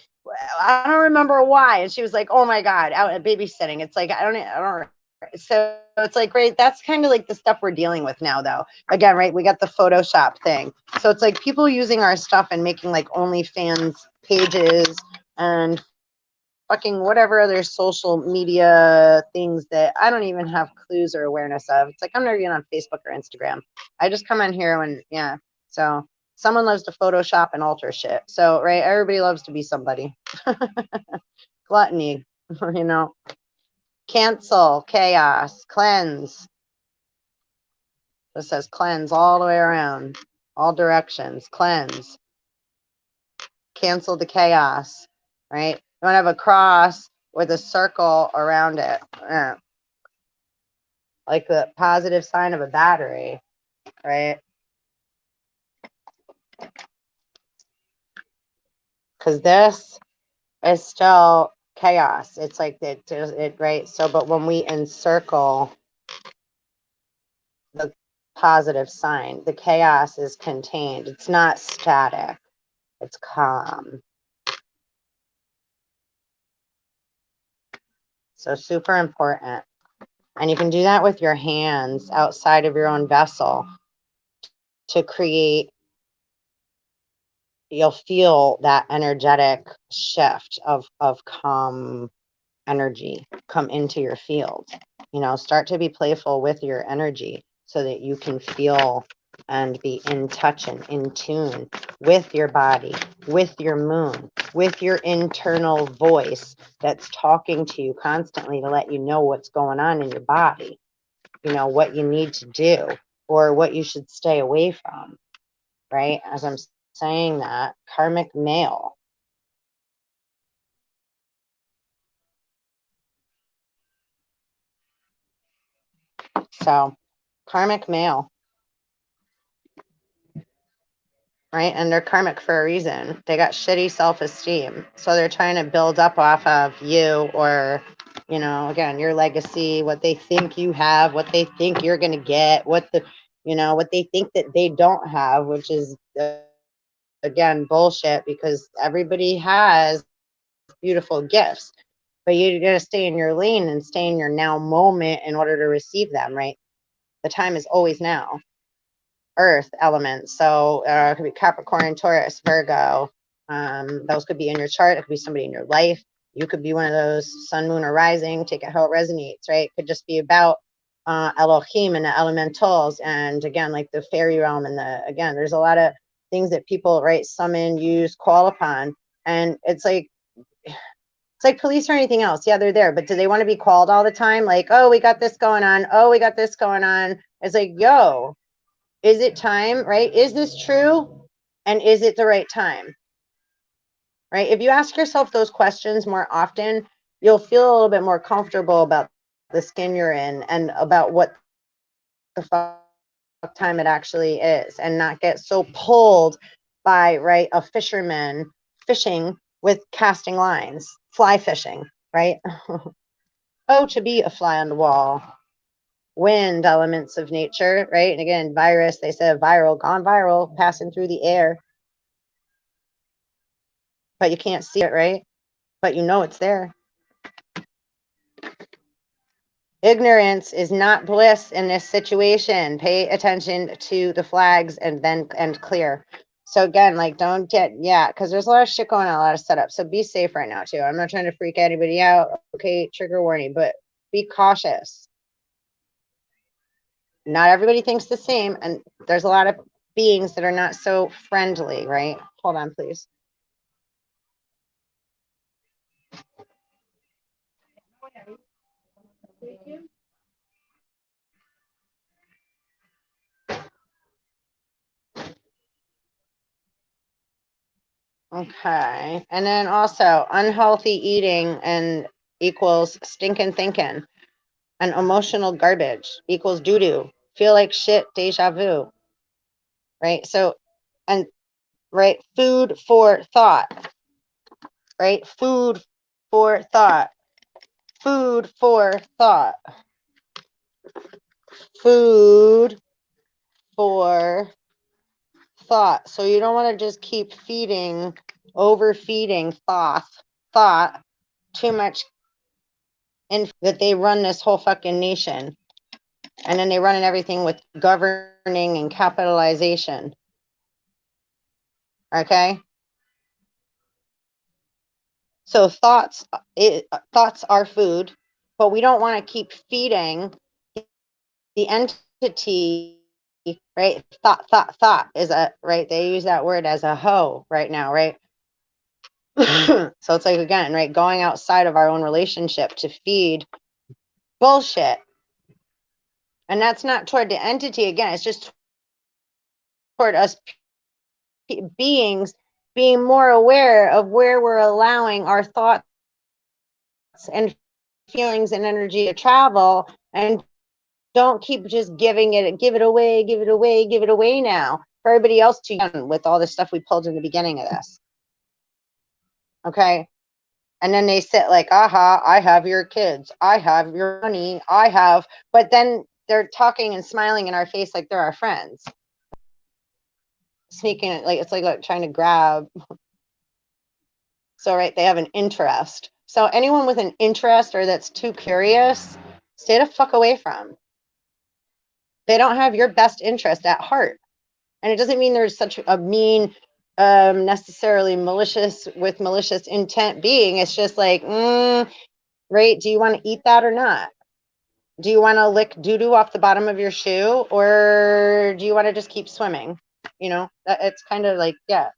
Speaker 1: I don't remember why. And she was like, "Oh my God, out at babysitting." It's like I don't. So it's like, right. That's kind of like the stuff we're dealing with now, though. Again, right? We got the Photoshop thing. So it's like people using our stuff and making like OnlyFans pages and fucking whatever other social media things that I don't even have clues or awareness of. It's like I'm not even on Facebook or Instagram. I just come on here when, yeah. So someone loves to Photoshop and alter shit. So, right, everybody loves to be somebody. Gluttony, you know. Cancel, chaos, cleanse. This says cleanse all the way around, all directions, cleanse. Cancel the chaos, right? You want to have a cross with a circle around it. Like the positive sign of a battery, right? Because this is still chaos. It's like it, right? So, but when we encircle the positive sign, the chaos is contained. It's not static. It's calm. So super important. And you can do that with your hands outside of your own vessel to create, you'll feel that energetic shift of calm energy come into your field. You know, start to be playful with your energy so that you can feel and be in touch and in tune with your body, with your moon, with your internal voice that's talking to you constantly to let you know what's going on in your body, you know, what you need to do or what you should stay away from, right? As I'm saying that, karmic male. So, karmic male, right? And they're karmic for a reason. They got shitty self-esteem. So they're trying to build up off of you or, you know, again, your legacy, what they think you have, what they think you're going to get, what the, you know, what they think that they don't have, which is, again, bullshit because everybody has beautiful gifts. But you got to stay in your lane and stay in your now moment in order to receive them, right? The time is always now. Earth elements. So it could be Capricorn, Taurus, Virgo. Those could be in your chart. It could be somebody in your life. You could be one of those sun, moon, or rising. Take it how it resonates, right? It could just be about Elohim and the elementals. And again, like the fairy realm and the, again, there's a lot of things that people, right, summon, use, call upon. And it's like police or anything else. Yeah, they're there, but do they want to be called all the time? Like, oh, we got this going on. Oh, we got this going on. It's like, yo, is it time, right? Is this true? And is it the right time? Right? If you ask yourself those questions more often, you'll feel a little bit more comfortable about the skin you're in and about what the fuck time it actually is, and not get so pulled by, right, a fisherman fishing with casting lines, fly fishing, right? Oh, to be a fly on the wall. Wind, elements of nature, right? And again, virus, they said viral, gone viral, passing through the air. But you can't see it, right? But you know it's there. Ignorance is not bliss in this situation. Pay attention to the flags and clear. So again, like, don't get, yeah, because there's a lot of shit going on, a lot of setup. So be safe right now too. I'm not trying to freak anybody out. Okay, trigger warning, but be cautious. Not everybody thinks the same, and there's a lot of beings that are not so friendly, right? Hold on, please. Okay. And then also unhealthy eating and equals stinking thinking, and emotional garbage equals doo-doo. Feel like shit, deja vu. Right? So, and right, food for thought. Right? Food for thought. Food for thought. Food for thought. So you don't want to just keep feeding, overfeeding thought too much, and that they run this whole fucking nation, and then they run in everything with governing and capitalization. Okay, so thoughts are food, but we don't want to keep feeding the entity, right? Thought is a, right, they use that word as a hoe right now, right? So it's like, again, right, going outside of our own relationship to feed bullshit. And that's not toward the entity, again, it's just toward us beings being more aware of where we're allowing our thoughts and feelings and energy to travel, and don't keep just giving it, give it away, give it away, give it away now for everybody else to done with all the stuff we pulled in the beginning of this. Okay. And then they sit like, aha, I have your kids, I have your money, I have, but then they're talking and smiling in our face like they're our friends. Sneaking, like, it's like trying to grab. So, right, they have an interest. So anyone with an interest or that's too curious, stay the fuck away from. They don't have your best interest at heart. And it doesn't mean there's such a mean, necessarily malicious with malicious intent being. It's just like, right, do you want to eat that or not? Do you want to lick doo-doo off the bottom of your shoe, or do you want to just keep swimming? You know, it's kind of like, yeah.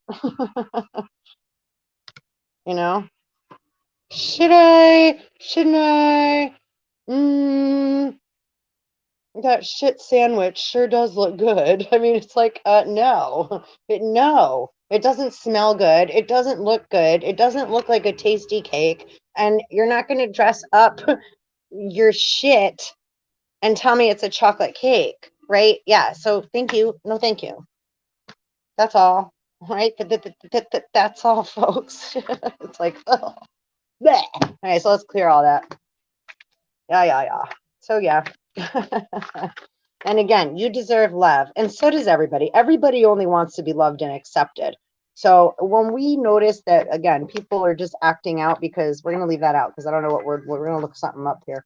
Speaker 1: You know, shouldn't I? That shit sandwich sure does look good. I mean, it's like, no, it doesn't smell good. It doesn't look good. It doesn't look like a tasty cake. And you're not going to dress up your shit and tell me it's a chocolate cake, right? Yeah. So thank you. No, thank you. That's all. Right. That's all, folks. It's like, oh, bleh. All right. So let's clear all that. Yeah. So yeah. And again, you deserve love, and so does everybody. Everybody only wants to be loved and accepted. So when we notice that, again, people are just acting out, because we're going to leave that out, because I don't know what we're going to look something up here.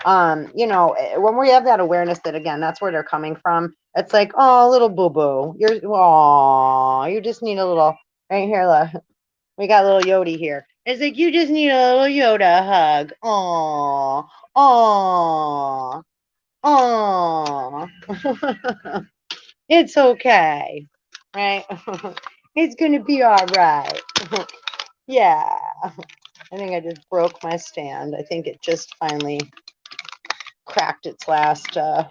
Speaker 1: You know, when we have that awareness that, again, that's where they're coming from, it's like, oh, little boo-boo, you just need a little, right here, look, we got a little Yodi here. It's like, you just need a little Yoda hug. Oh, it's okay, right? It's gonna be all right. Yeah, I think I just broke my stand. I think it just finally cracked its last. I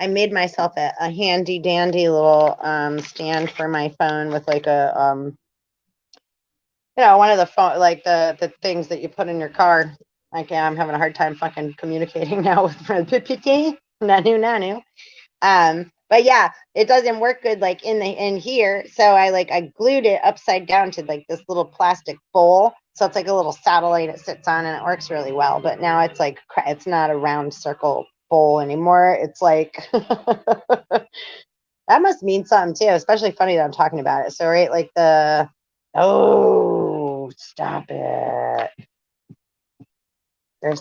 Speaker 1: made myself a handy dandy little stand for my phone with like a you know, one of the phone, like the things that you put in your car. Like, yeah, I'm having a hard time fucking communicating now with my PPT. Nanu. But yeah, it doesn't work good like in here. So I glued it upside down to like this little plastic bowl. So it's like a little satellite it sits on, and it works really well. But now it's like it's not a round circle bowl anymore. It's like that must mean something too, especially funny that I'm talking about it. So right, like stop it.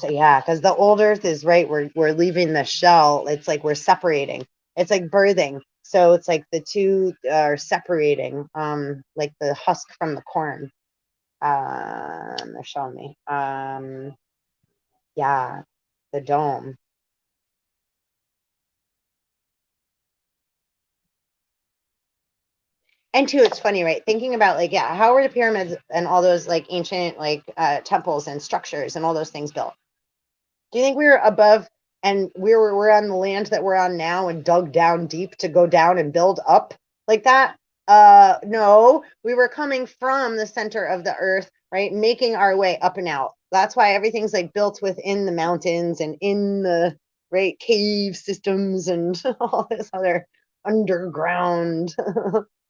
Speaker 1: Yeah, because the old Earth is right. We're leaving the shell. It's like we're separating. It's like birthing. So it's like the two are separating. Like the husk from the corn. They're showing me. Yeah, the dome. And too, it's funny, right? Thinking about like, yeah, how were the pyramids and all those like ancient like temples and structures and all those things built? Do you think we were above and we're on the land that we're on now and dug down deep to go down and build up like that? No, we were coming from the center of the earth, right? Making our way up and out. That's why everything's like built within the mountains and in the right cave systems and all this other underground,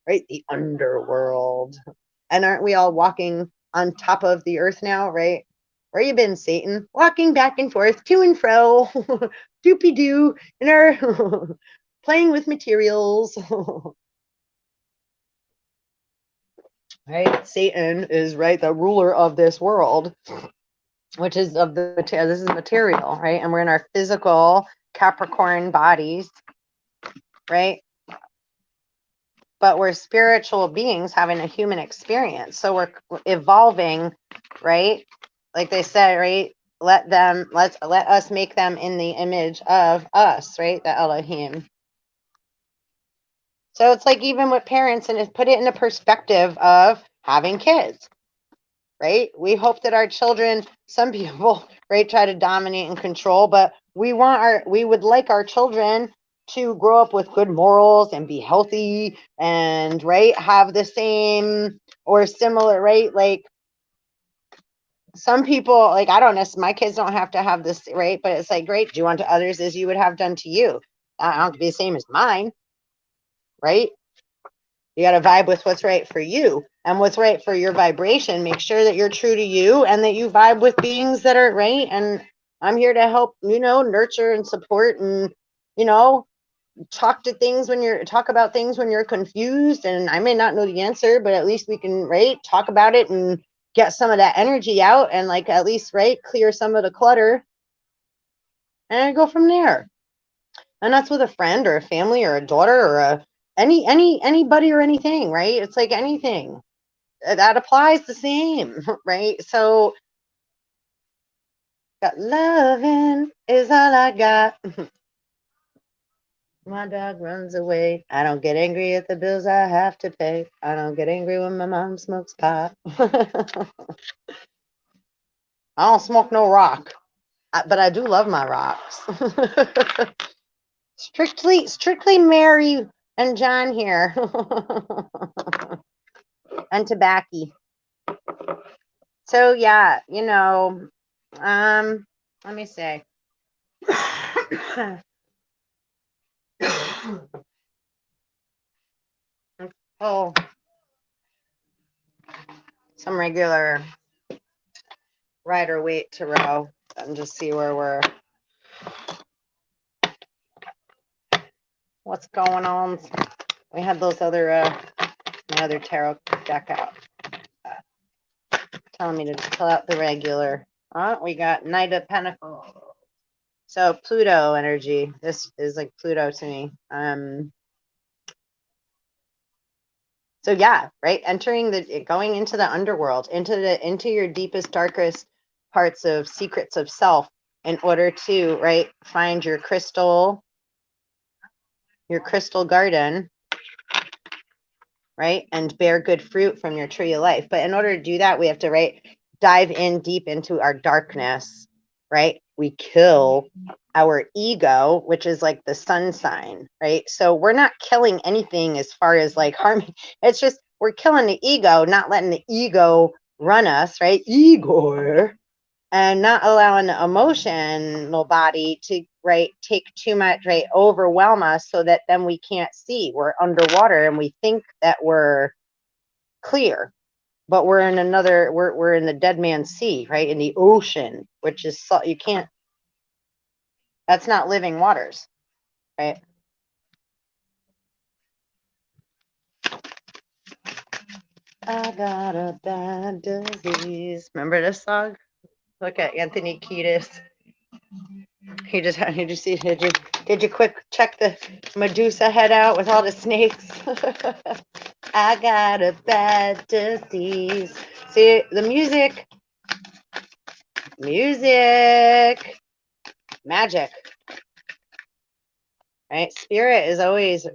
Speaker 1: right? The underworld. And aren't we all walking on top of the earth now, right? Where you been, Satan? Walking back and forth, to and fro, doopy doo, in our playing with materials. Right? Satan is right, the ruler of this world, which is of the this is material, right? And we're in our physical Capricorn bodies, right? But we're spiritual beings having a human experience. So we're evolving, right? Like they said, right? Let us make them in the image of us, right? The Elohim. So it's like even with parents, and put it in the perspective of having kids, right? We hope that our children, some people, right, try to dominate and control, but we would like our children to grow up with good morals and be healthy and right, have the same or similar, right? Like some people, like I don't know, my kids don't have to have this, right? But it's like, great, do unto others as you would have done to you. I don't have to be the same as mine, right? You got to vibe with what's right for you and what's right for your vibration. Make sure that you're true to you and that you vibe with beings that are right. And I'm here to help, nurture and support and, talk about things when you're confused. And I may not know the answer, but at least we can, right, talk about it and get some of that energy out and like at least, right, clear some of the clutter and go from there. And that's with a friend or a family or a daughter or anybody or anything, right? It's like anything that applies the same, right? So got loving is all I got. My dog runs away. I don't get angry at the bills I have to pay. I don't get angry when my mom smokes pot. I don't smoke no rock, but I do love my rocks. strictly Mary and John here. And tobacco. So yeah, let me say. Oh, some regular rider weight to row and just see what's going on. We had those other tarot deck out telling me to pull out the regular. We got Knight of Pentacles. So Pluto energy. This is like Pluto to me. So yeah, right. Going into the underworld, into your deepest, darkest parts of secrets of self in order to, right, find your crystal garden, right, and bear good fruit from your tree of life. But in order to do that, we have to, right, dive in deep into our darkness, right? We kill our ego, which is like the sun sign, right? So we're not killing anything as far as like harming. It's just we're killing the ego, not letting the ego run us, right? Igor. and not allowing the emotional body to, right, take too much, right, overwhelm us so that then we can't see. We're underwater and we think that we're clear, but we're in another, we're in the dead man's sea, right, in the ocean, which is, you can't, that's not living waters, right? I got a bad disease. Remember this song? Look at Anthony Kiedis. Did you see, did you quick check the Medusa head out with all the snakes? I got a bad disease. See, the music, magic, right? Spirit is always,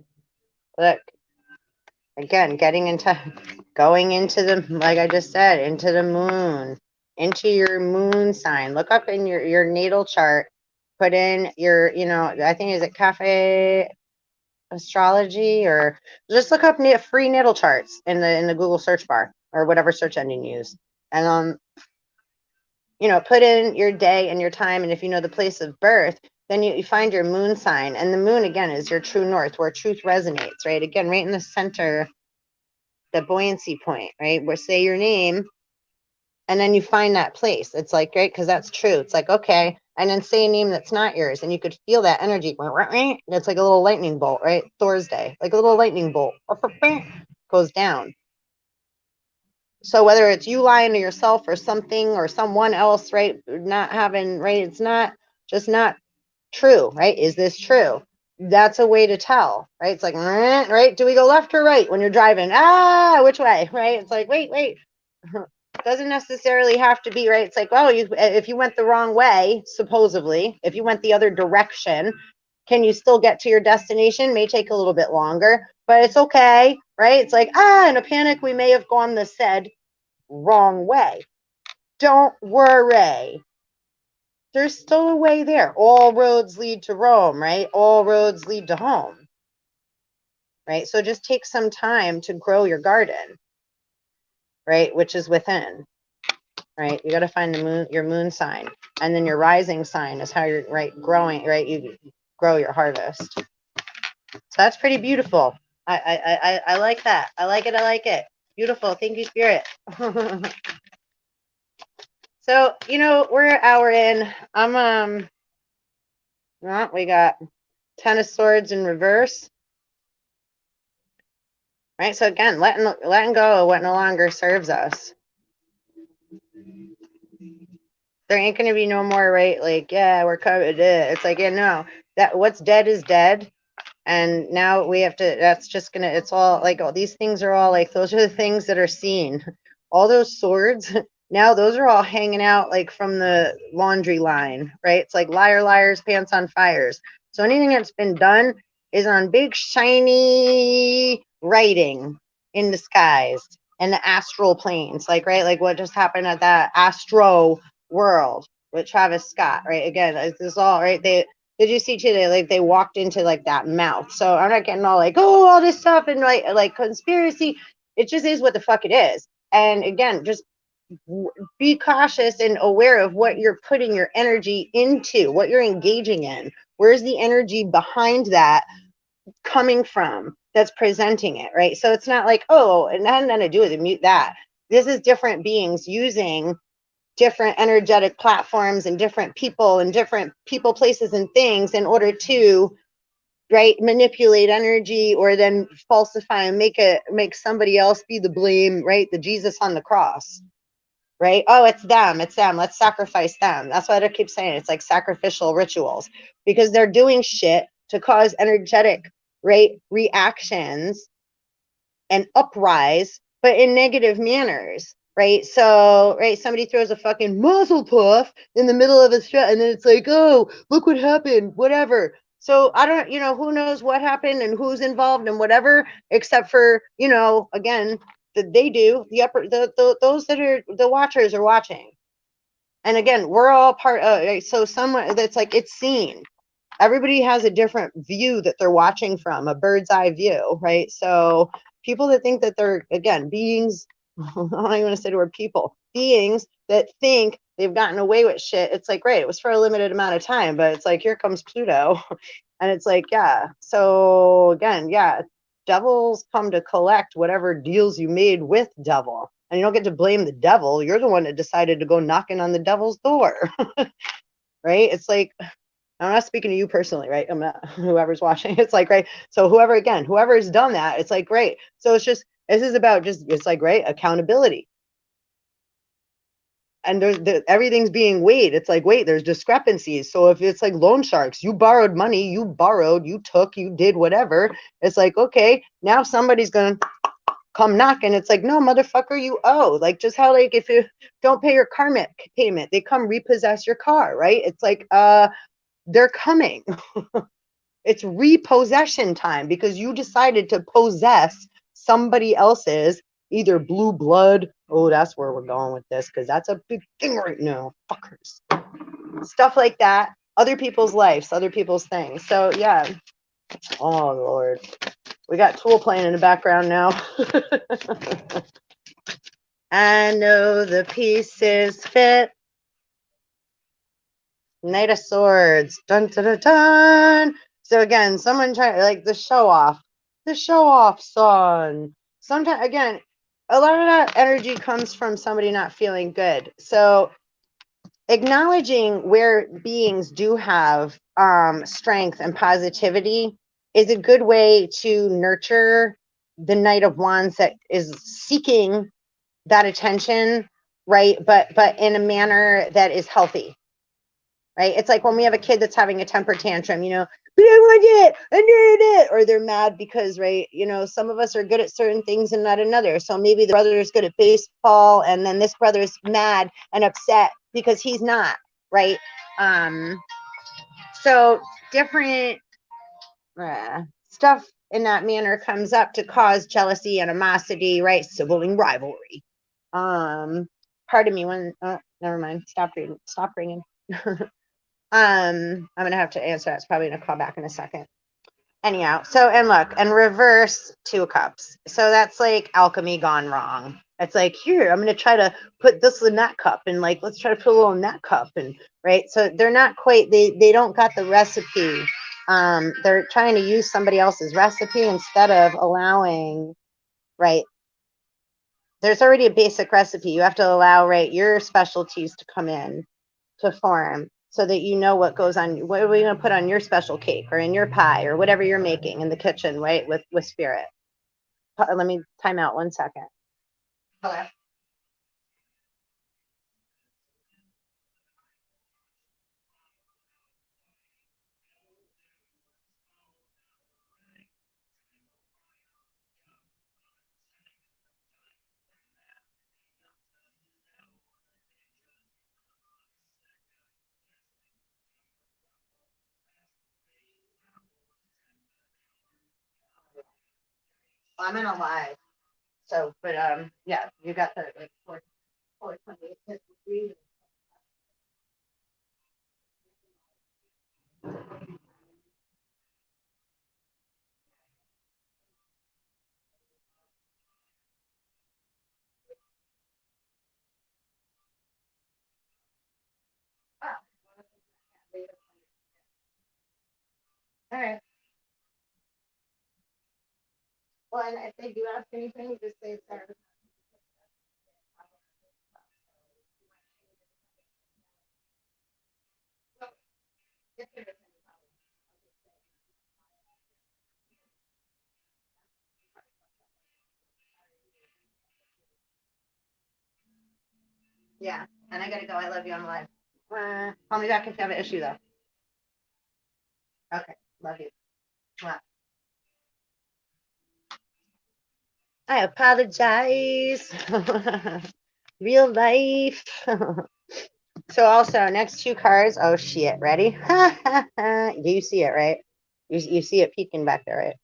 Speaker 1: look, again, going into the, like I just said, into the moon, into your moon sign. Look up in your natal chart, put in your, I think, is it Cafe Astrology, or just look up free natal charts in the Google search bar or whatever search engine you use. And, put in your day and your time. And if you know the place of birth, then you find your moon sign. And the moon, again, is your true north, where truth resonates, right? Again, right in the center, the buoyancy point, right? Where say your name, and then you find that place. It's like, right, because that's true. It's like, okay, and then say a name that's not yours, and you could feel that energy. It's like a little lightning bolt, right? THORSDAY, like a little lightning bolt, goes down. So whether it's you lying to yourself or something or someone else, right, not having, right, it's not just not true, right? Is this true? That's a way to tell, right? It's like, right? Do we go left or right when you're driving? Which way, right? It's like, wait. Doesn't necessarily have to be, right? It's like, oh, if you went the wrong way, supposedly, if you went the other direction, can you still get to your destination? May take a little bit longer, but it's okay, right? It's like, in a panic, we may have gone the said wrong way. Don't worry. There's still a way there. All roads lead to Rome, right? All roads lead to home, right? So just take some time to grow your garden, right? Which is within, right? You got to find the moon, your moon sign, and then your rising sign is how you're, right, growing, right? You grow your harvest. So that's pretty beautiful. I like that. I like it. Beautiful. Thank you, Spirit. So, we're an hour in. We got 10 of Swords in reverse. Right? So again, letting go of what no longer serves us. There ain't going to be no more, right? Like, yeah, we're covered. It's like, yeah, no, that what's dead is dead. And now we have to, that's just going to, it's all like, all these things are all like, those are the things that are seen. All those swords, now those are all hanging out like from the laundry line, right? It's like liar, liars, pants on fires. So anything that's been done is on big, shiny writing in the skies and the astral planes, like, right? Like what just happened at that Astro World with Travis Scott, right? Again, this is all, right? Did you see today, like they walked into like that mouth? So I'm not getting all like, oh, all this stuff and like conspiracy. It just is what the fuck it is. And again, just be cautious and aware of what you're putting your energy into, what you're engaging in. Where's the energy behind that coming from that's presenting it, right? So it's not like, oh, and that had nothing to do with it, mute that. This is different beings using different energetic platforms and different people, places and things in order to, right, manipulate energy or then falsify and make somebody else be the blame, right? The Jesus on the cross, right? Oh, it's them. Let's sacrifice them. That's what I keep saying. It's like sacrificial rituals because they're doing shit to cause energetic, right, reactions and uprise, but in negative manners, right? So, right, somebody throws a fucking muzzle puff in the middle of a shot, and then it's like, oh, look what happened, whatever. So I don't, who knows what happened and who's involved and whatever, except for, again, that they do those that are the watchers are watching. And again, we're all part of, right? So someone that's like, it's seen. Everybody has a different view that they're watching from, a bird's eye view, right? So people that think that they're, again, beings, I don't even want to say the word people, beings that think they've gotten away with shit. It's like, great, it was for a limited amount of time, but it's like, here comes Pluto. And it's like, yeah. So again, yeah, devils come to collect whatever deals you made with devil. And you don't get to blame the devil. You're the one that decided to go knocking on the devil's door. Right? It's like, I'm not speaking to you personally, right? I'm not, whoever's watching. It's like, right. So whoever's done that, it's like, great. So it's just, this is about just, it's like, right, accountability. And everything's being weighed. It's like, wait, there's discrepancies. So if it's like loan sharks, you borrowed money, you took, you did whatever. It's like, okay, now somebody's going to come knock, and it's like, no, motherfucker, you owe. Like, just how, like, if you don't pay your car payment, they come repossess your car, right? It's like, they're coming. It's repossession time because you decided to possess somebody else's either blue blood. Oh, that's where we're going with this, because that's a big thing right now. Fuckers. Stuff like that. Other people's lives, other people's things. So yeah. Oh Lord. We got Tool playing in the background now. I know the pieces fit. Knight of Swords. Dun dun dun dun. So again, someone trying, like, the show off son. Sometimes, again, a lot of that energy comes from somebody not feeling good. So acknowledging where beings do have strength and positivity is a good way to nurture the Knight of Wands that is seeking that attention, right? But in a manner that is healthy. Right? It's like when we have a kid that's having a temper tantrum, you know, but I want it, I need it, or they're mad because, right, you know, some of us are good at certain things and not another. So maybe the brother is good at baseball, and then this brother is mad and upset because he's not, right? So different stuff in that manner comes up to cause jealousy, animosity, right? Sibling rivalry. Pardon me, never mind. Stop ringing. I'm gonna have to answer that. It's probably gonna call back in a second. Anyhow, so, and look, and reverse 2 of Cups. So that's like alchemy gone wrong. It's like, here, I'm gonna try to put this in that cup, and like, let's try to put a little in that cup, and right. So they're not quite, they don't got the recipe. They're trying to use somebody else's recipe instead of allowing, right. There's already a basic recipe. You have to allow, right, your specialties to come in to form, so that you know what goes on, what are we going to put on your special cake or in your pie or whatever you're making in the kitchen, right? With spirit. Let me time out 1 second. Okay. Well, I'm in a live. So, but yeah, you got the like 4:28. All right. Well, and if they do ask anything, just say sorry. Yeah, and I gotta go. I love you. I'm live. Call me back if you have an issue, though. Okay, love you. Mwah. I apologize. Real life. So also, next 2 cards. Oh shit! Ready? Do you see it, right? You see it peeking back there, right?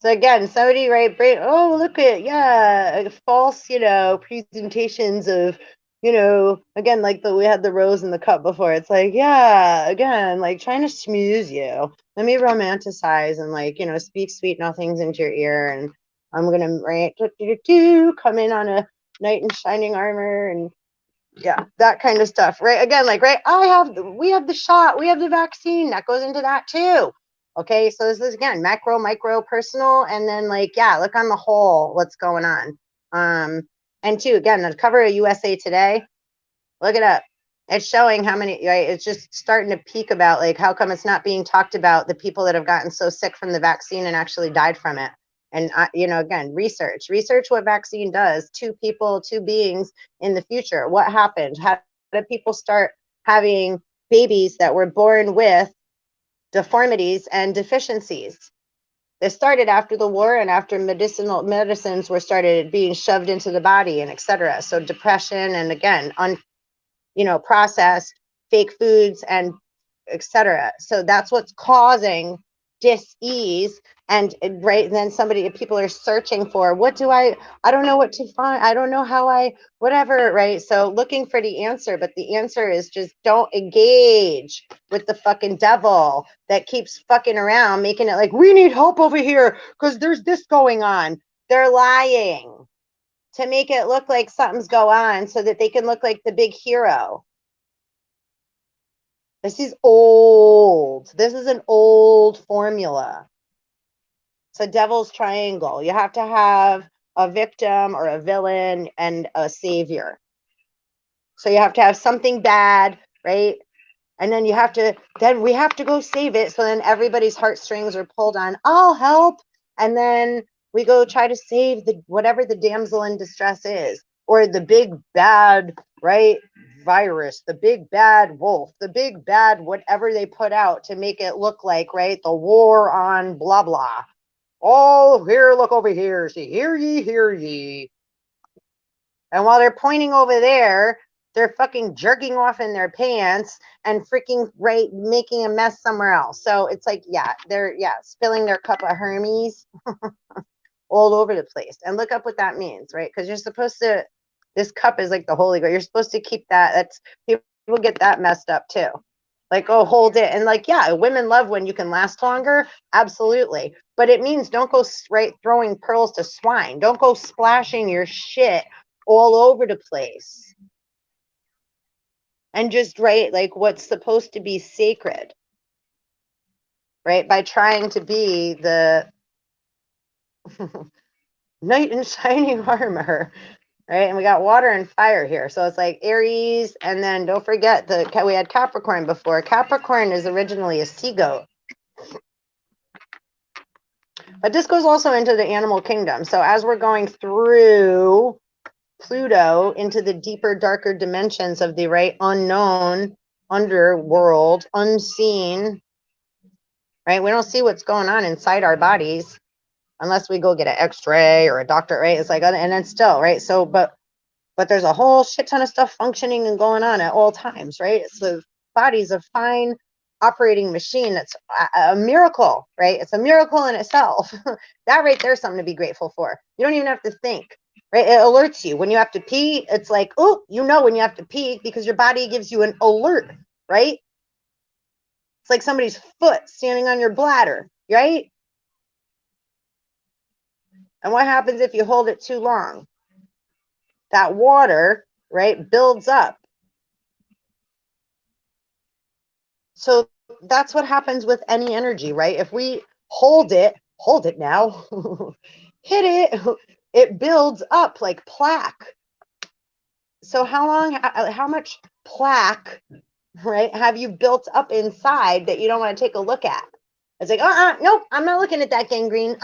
Speaker 1: So again, somebody, right, brain, oh, look at, yeah, false, you know, presentations of, you know, again, like we had the rose in the cup before. It's like, yeah, again, like trying to smooth you. Let me romanticize and, like, you know, speak sweet nothings into your ear and I'm gonna right come in on a knight in shining armor and yeah, that kind of stuff, right? Again, like, right, we have the shot, we have the vaccine that goes into that too. Okay, so this is again macro, micro, personal, and then like, yeah, look on the whole, what's going on. And two, again, the cover of USA Today, look it up. It's showing how many, right? It's just starting to peak about like how come it's not being talked about the people that have gotten so sick from the vaccine and actually died from it. And you know, again, research what vaccine does to people, to beings in the future. What happened? How did people start having babies that were born with deformities and deficiencies? This started after the war and after medicines were started being shoved into the body and etc. So depression and again, processed fake foods and etc. So that's what's causing dis-ease. And right then people are searching for I don't know what to find, I don't know how whatever, right? So looking for the answer, but the answer is just don't engage with the fucking devil that keeps fucking around making it like we need help over here because there's this going on. They're lying to make it look like something's going on so that they can look like the big hero. This is old. This is an old formula. It's a devil's triangle. You have to have a victim or a villain and a savior. So you have to have something bad, right? And then we have to go save it. So then everybody's heartstrings are pulled on, I'll help. And then we go try to save whatever the damsel in distress is, or the big bad, right? Virus, the big bad wolf, the big bad whatever they put out to make it look like, right? The war on blah, blah. Oh, here, look over here. See, hear ye, hear ye. And while they're pointing over there, they're fucking jerking off in their pants and freaking right making a mess somewhere else. So it's like, yeah, they're spilling their cup of Hermes all over the place. And look up what that means, right? Because you're supposed to, this cup is like the Holy Grail. You're supposed to keep that. That's, people get that messed up too. Like, oh, hold it. And like, yeah, women love when you can last longer. Absolutely. But it means don't go right throwing pearls to swine. Don't go splashing your shit all over the place. And just right, like what's supposed to be sacred, right? By trying to be the knight in shining armor, right? And we got water and fire here. So it's like Aries, and then don't forget we had Capricorn before. Capricorn is originally a sea goat. But this goes also into the animal kingdom. So as we're going through Pluto into the deeper, darker dimensions of the right unknown, underworld, unseen, right? We don't see what's going on inside our bodies unless we go get an x-ray or a doctor, right? It's like, and then still, right? So, but there's a whole shit ton of stuff functioning and going on at all times, right? It's the body's a fine operating machine. That's a miracle, right? It's a miracle in itself. That right there's something to be grateful for. You don't even have to think, right? It alerts you when you have to pee. It's like, oh, you know when you have to pee because your body gives you an alert, right? It's like somebody's foot standing on your bladder, right? And what happens if you hold it too long? That water, right, builds up. So that's what happens with any energy, right? If we hold it now, hit it, it builds up like plaque. So how much plaque, right, have you built up inside that you don't want to take a look at? It's like, nope, I'm not looking at that gangrene.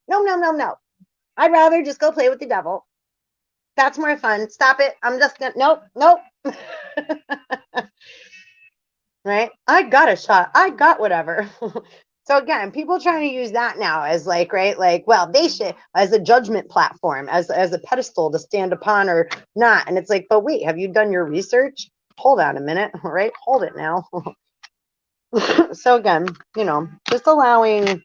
Speaker 1: No. I'd rather just go play with the devil. That's more fun. Stop it. I'm just gonna, nope. Right? I got a shot. I got whatever. So again, people trying to use that now as like, right? Like, well, they should, as a judgment platform, as a pedestal to stand upon or not. And it's like, but wait, have you done your research? Hold on a minute, right? Hold it now. So again, just allowing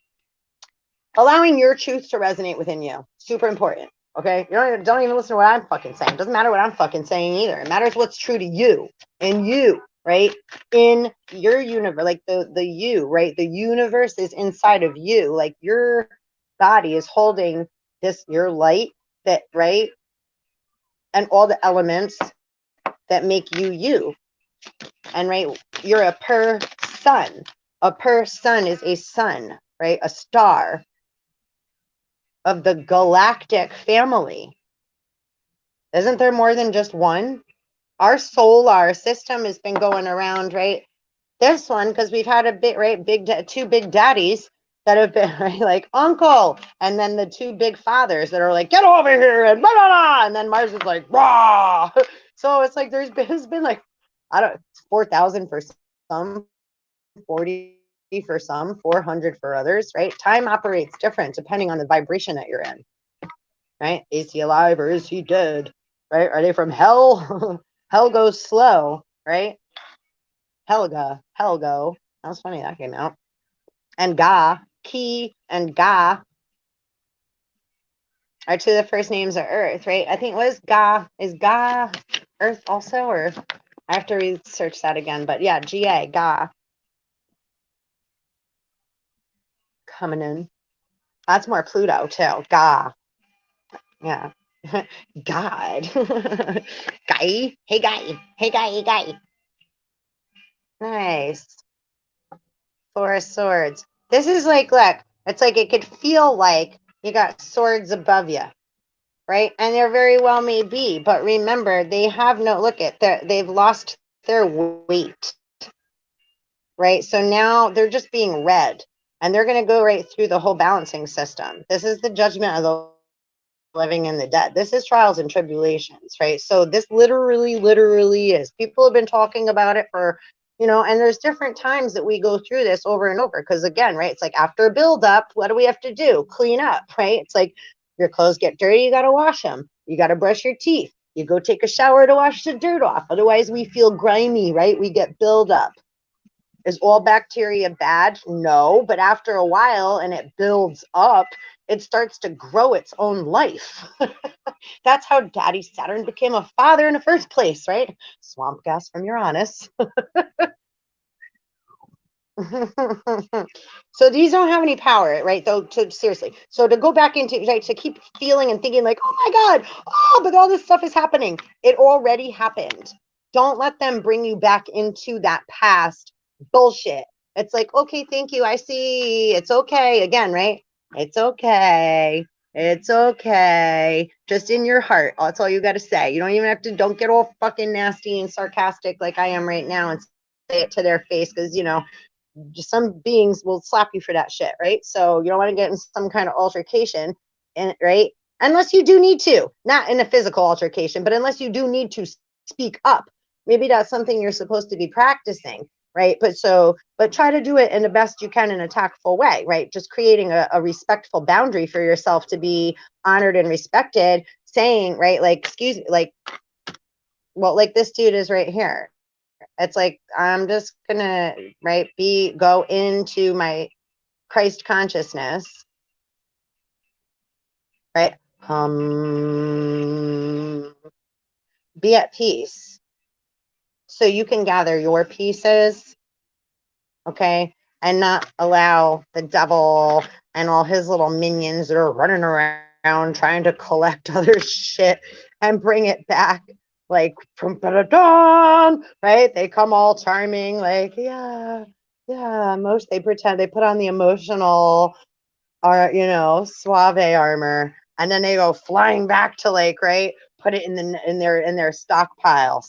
Speaker 1: your truth to resonate within you. Super important. Okay. You don't even listen to what I'm fucking saying. It doesn't matter what I'm fucking saying either. It matters what's true to you and you, right? In your universe, like the you, right? The universe is inside of you. Like body is holding this, your light, that, right? And all the elements that make you, you. And right, you're a person. A person is a sun, right? A star of the galactic family. Isn't there more than just one? Our solar system has been going around, right? This one, because we've had a bit, right? Two big daddies that have been, right, like uncle, and then the two big fathers that are like, get over here, and blah, blah, blah. And then Mars is like, rah. So it's like there's been like, I don't, 4,000 for some, 40 for some, 400 for others, right? Time operates different depending on the vibration that you're in, right? Is he alive or is he dead, right? Are they from hell? Hell goes slow, right? Helga, Helgo. That was funny, that came out. And Ga, Ki and Ga are two of the first names of Earth, right? I think was Ga, is Ga Earth also, or I have to research that again, but yeah, Ga, Ga. Coming in. That's more Pluto too. Ga. Yeah. God. Guy. Hey guy. Hey guy, hey guy. Nice. Four of Swords. This is like, look, it's like it could feel like you got swords above you, right? And there very well may be, but remember, they have no, look at, they've lost their weight, right? So now they're just being read, and they're going to go right through the whole balancing system. This is the judgment of the living and the dead. This is trials and tribulations, right? So this literally is. People have been talking about it for, you know, and there's different times that we go through this over and over, because again, right, it's like after a build up, what do we have to do? Clean up, right? It's like your clothes get dirty, you got to wash them, you got to brush your teeth, you go take a shower to wash the dirt off, otherwise we feel grimy, right? We get build up. Is all bacteria bad? No, but after a while and it builds up, it starts to grow its own life. That's how Daddy Saturn became a father in the first place, right? Swamp gas from Uranus. So these don't have any power, right? Though, seriously. So to go back into, right, to keep feeling and thinking like, oh my God, oh, but all this stuff is happening. It already happened. Don't let them bring you back into that past bullshit. It's like, okay, thank you. I see. It's okay. Again, right? It's okay. It's okay. Just in your heart. That's all you got to say. You don't even have to, don't get all fucking nasty and sarcastic like I am right now and say it to their face, because, you know, just some beings will slap you for that shit, right? So you don't want to get in some kind of altercation, and right? Unless you do need to, not in a physical altercation, but unless you do need to speak up. Maybe that's something you're supposed to be practicing, right? But try to do it in the best you can in a tactful way, right? Just creating a respectful boundary for yourself to be honored and respected, saying, right, like, excuse me, like, well, like this dude is right here. It's like, I'm just gonna, right, go into my Christ consciousness, right? Be at peace. So you can gather your pieces, okay? And not allow the devil and all his little minions that are running around trying to collect other shit and bring it back. Like from dawn, right? They come all charming, like, yeah, they pretend, they put on the emotional, or, you know, suave armor, and then they go flying back to, like, right, put it in their stockpile,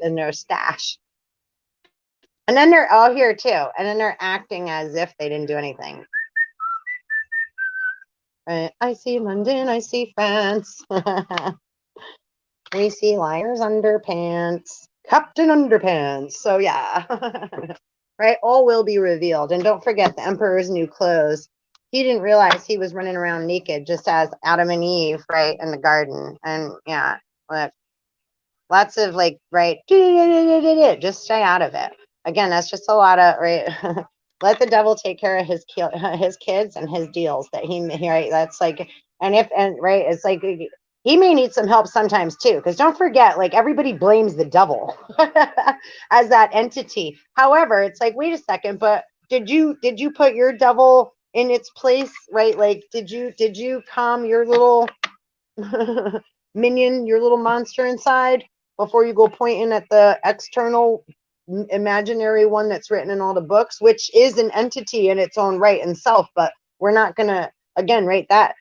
Speaker 1: in their stash. And then they're all here too, and then they're acting as if they didn't do anything. Right? I see London, I see France. We see Liar's Underpants, Captain Underpants. So yeah, right? All will be revealed. And don't forget the Emperor's new clothes. He didn't realize he was running around naked, just as Adam and Eve, right, in the garden. And yeah, lots of like, right, just stay out of it. Again, that's just a lot of, right, let the devil take care of his kids and his deals that he, right, that's like, and right, it's like, he may need some help sometimes too, because don't forget, like, everybody blames the devil as that entity. However, it's like, wait a second, but did you put your devil in its place, right? Like, did you calm your little minion, your little monster inside before you go pointing at the external imaginary one that's written in all the books, which is an entity in its own right and self, but we're not gonna, again, right, that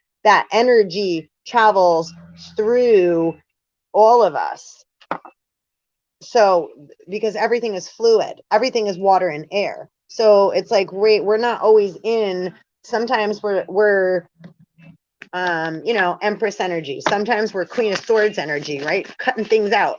Speaker 1: energy travels through all of us. So because everything is fluid, everything is water and air, so it's like, right, we're not always in, sometimes we're you know, Empress energy, sometimes we're Queen of Swords energy, right, cutting things out.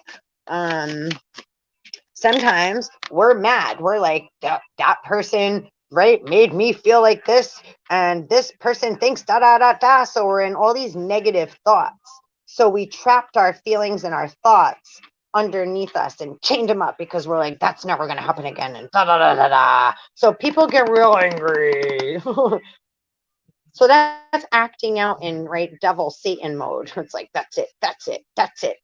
Speaker 1: Sometimes we're mad, we're like, that person, right, made me feel like this, and this person thinks da da da da, so we're in all these negative thoughts, so we trapped our feelings and our thoughts underneath us and chained them up because we're like, that's never going to happen again, and da da da da da, so people get real angry. So that's acting out in, right, devil Satan mode. It's like, that's it, that's it, that's it.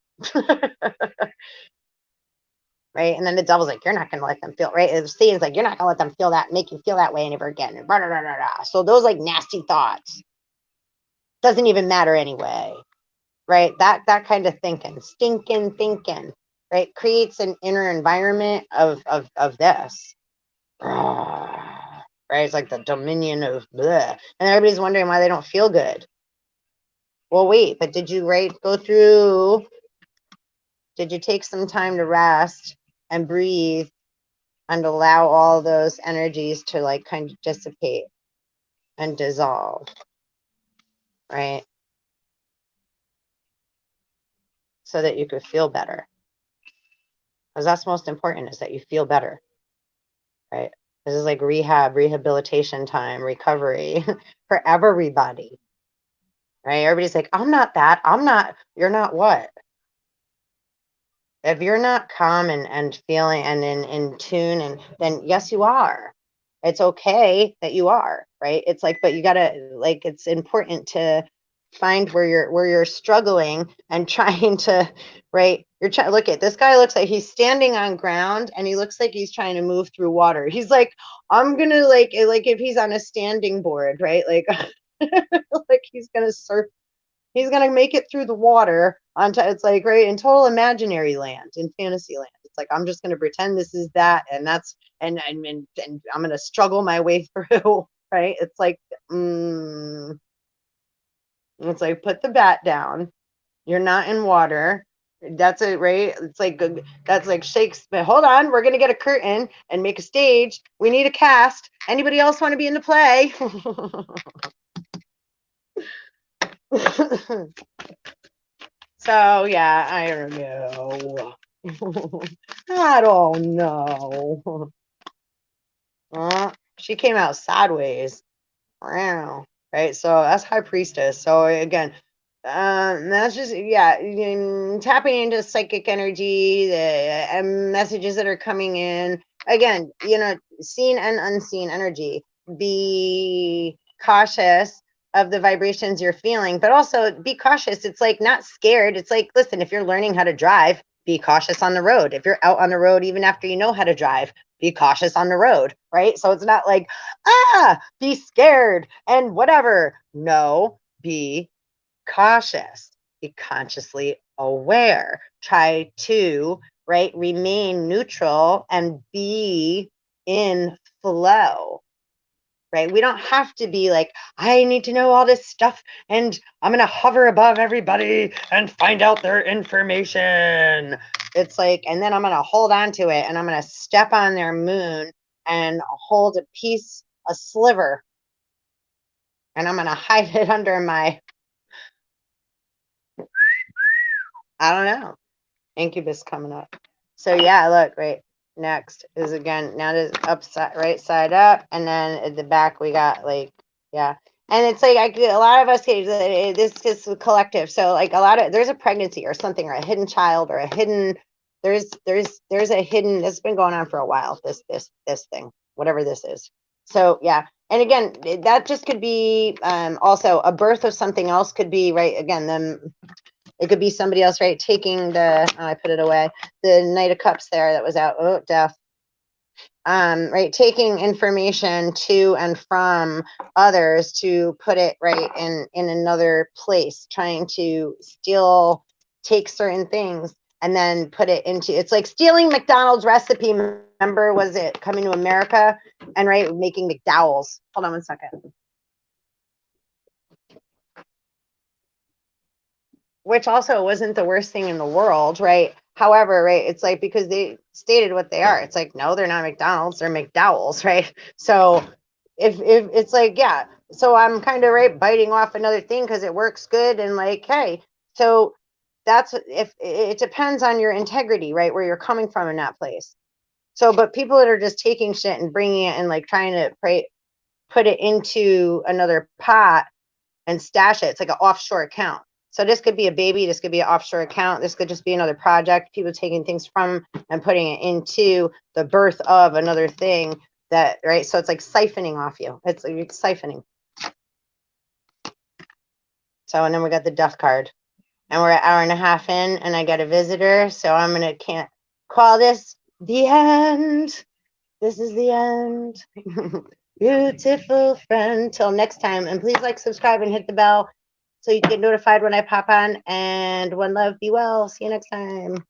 Speaker 1: Right, and then the devil's like, you're not going to let them feel, right, and Satan's like, you're not going to let them feel that, make you feel that way ever again, and blah, blah, blah, blah, blah. So those like nasty thoughts doesn't even matter anyway, right? That kind of thinking, stinking thinking, right, creates an inner environment of this. Right, it's like the dominion of bleh. And everybody's wondering why they don't feel good. Well, wait, but did you, right, go through, did you take some time to rest and breathe and allow all those energies to like kind of dissipate and dissolve, right? So that you could feel better. Because that's most important, is that you feel better, right? This is like rehabilitation time, recovery for everybody, right? Everybody's like, I'm not that. I'm not, you're not what? If you're not calm and feeling and in tune, and then yes, you are. It's okay that you are, right? It's like, but you gotta, like, it's important to find where you're struggling and trying to, right? You're trying, look at this guy, looks like he's standing on ground and he looks like he's trying to move through water. He's like, I'm gonna like if he's on a standing board, right? Like like he's gonna surf, he's gonna make it through the water onto, it's like, right, in total imaginary land, in fantasy land. It's like, I'm just gonna pretend this is that, and that's, and I'm gonna struggle my way through, right? It's like, it's like, put the bat down. You're not in water. That's it, right? It's like, that's like Shakespeare. Hold on, we're gonna get a curtain and make a stage. We need a cast. Anybody else want to be in the play? So yeah, I don't know. I don't know. She came out sideways. Wow. Right. So that's High Priestess. So again, that's just, yeah, tapping into psychic energy, the messages that are coming in. Again, you know, seen and unseen energy. Be cautious of the vibrations you're feeling, but also be cautious. It's like, not scared. It's like, listen, if you're learning how to drive, be cautious on the road. If you're out on the road, even after you know how to drive, be cautious on the road, right? So it's not like, be scared and whatever. No, be cautious, be consciously aware, try to, right, remain neutral and be in flow, right? We don't have to be like, I need to know all this stuff and I'm going to hover above everybody and find out their information. It's like, and then I'm going to hold on to it and I'm going to step on their moon and hold a piece, a sliver, and I'm going to hide it under my, I don't know, incubus coming up. So yeah, look, right, next is, again, now this upside, right side up, and then at the back we got like, yeah, and it's like, a lot of us get, this is collective, so like a lot of, there's a pregnancy or something, or a hidden child, or a hidden, there's a hidden, it's been going on for a while, this thing, whatever this is. So yeah, and again, that just could be also a birth of something else, could be, right, again, them, it could be somebody else, right, taking the, I put it away, the Knight of Cups there that was out, oh, death. right, taking information to and from others to put it right in another place, trying to take certain things and then put it into, it's like stealing McDonald's recipe. Remember, was it Coming to America? And right, making McDowell's. Hold on one second. Which also wasn't the worst thing in the world, right? However, right, it's like, because they stated what they are. It's like, no, they're not McDonald's, they're McDowell's, right? So if it's like, yeah, so I'm kind of right biting off another thing because it works good, and like, hey, so that's, if it depends on your integrity, right, where you're coming from in that place. So, but people that are just taking shit and bringing it and like trying to put it into another pot and stash it, it's like an offshore account. So this could be a baby, this could be an offshore account, this could just be another project, people taking things from and putting it into the birth of another thing, that, right? So it's like siphoning off you. It's like siphoning. So, and then we got the death card, and we're an hour and a half in, and I got a visitor, so I'm gonna can't call this the end. This is the end. Beautiful friend. Till next time, and please like, subscribe, and hit the bell so you get notified when I pop on. And one love, be well. See you next time.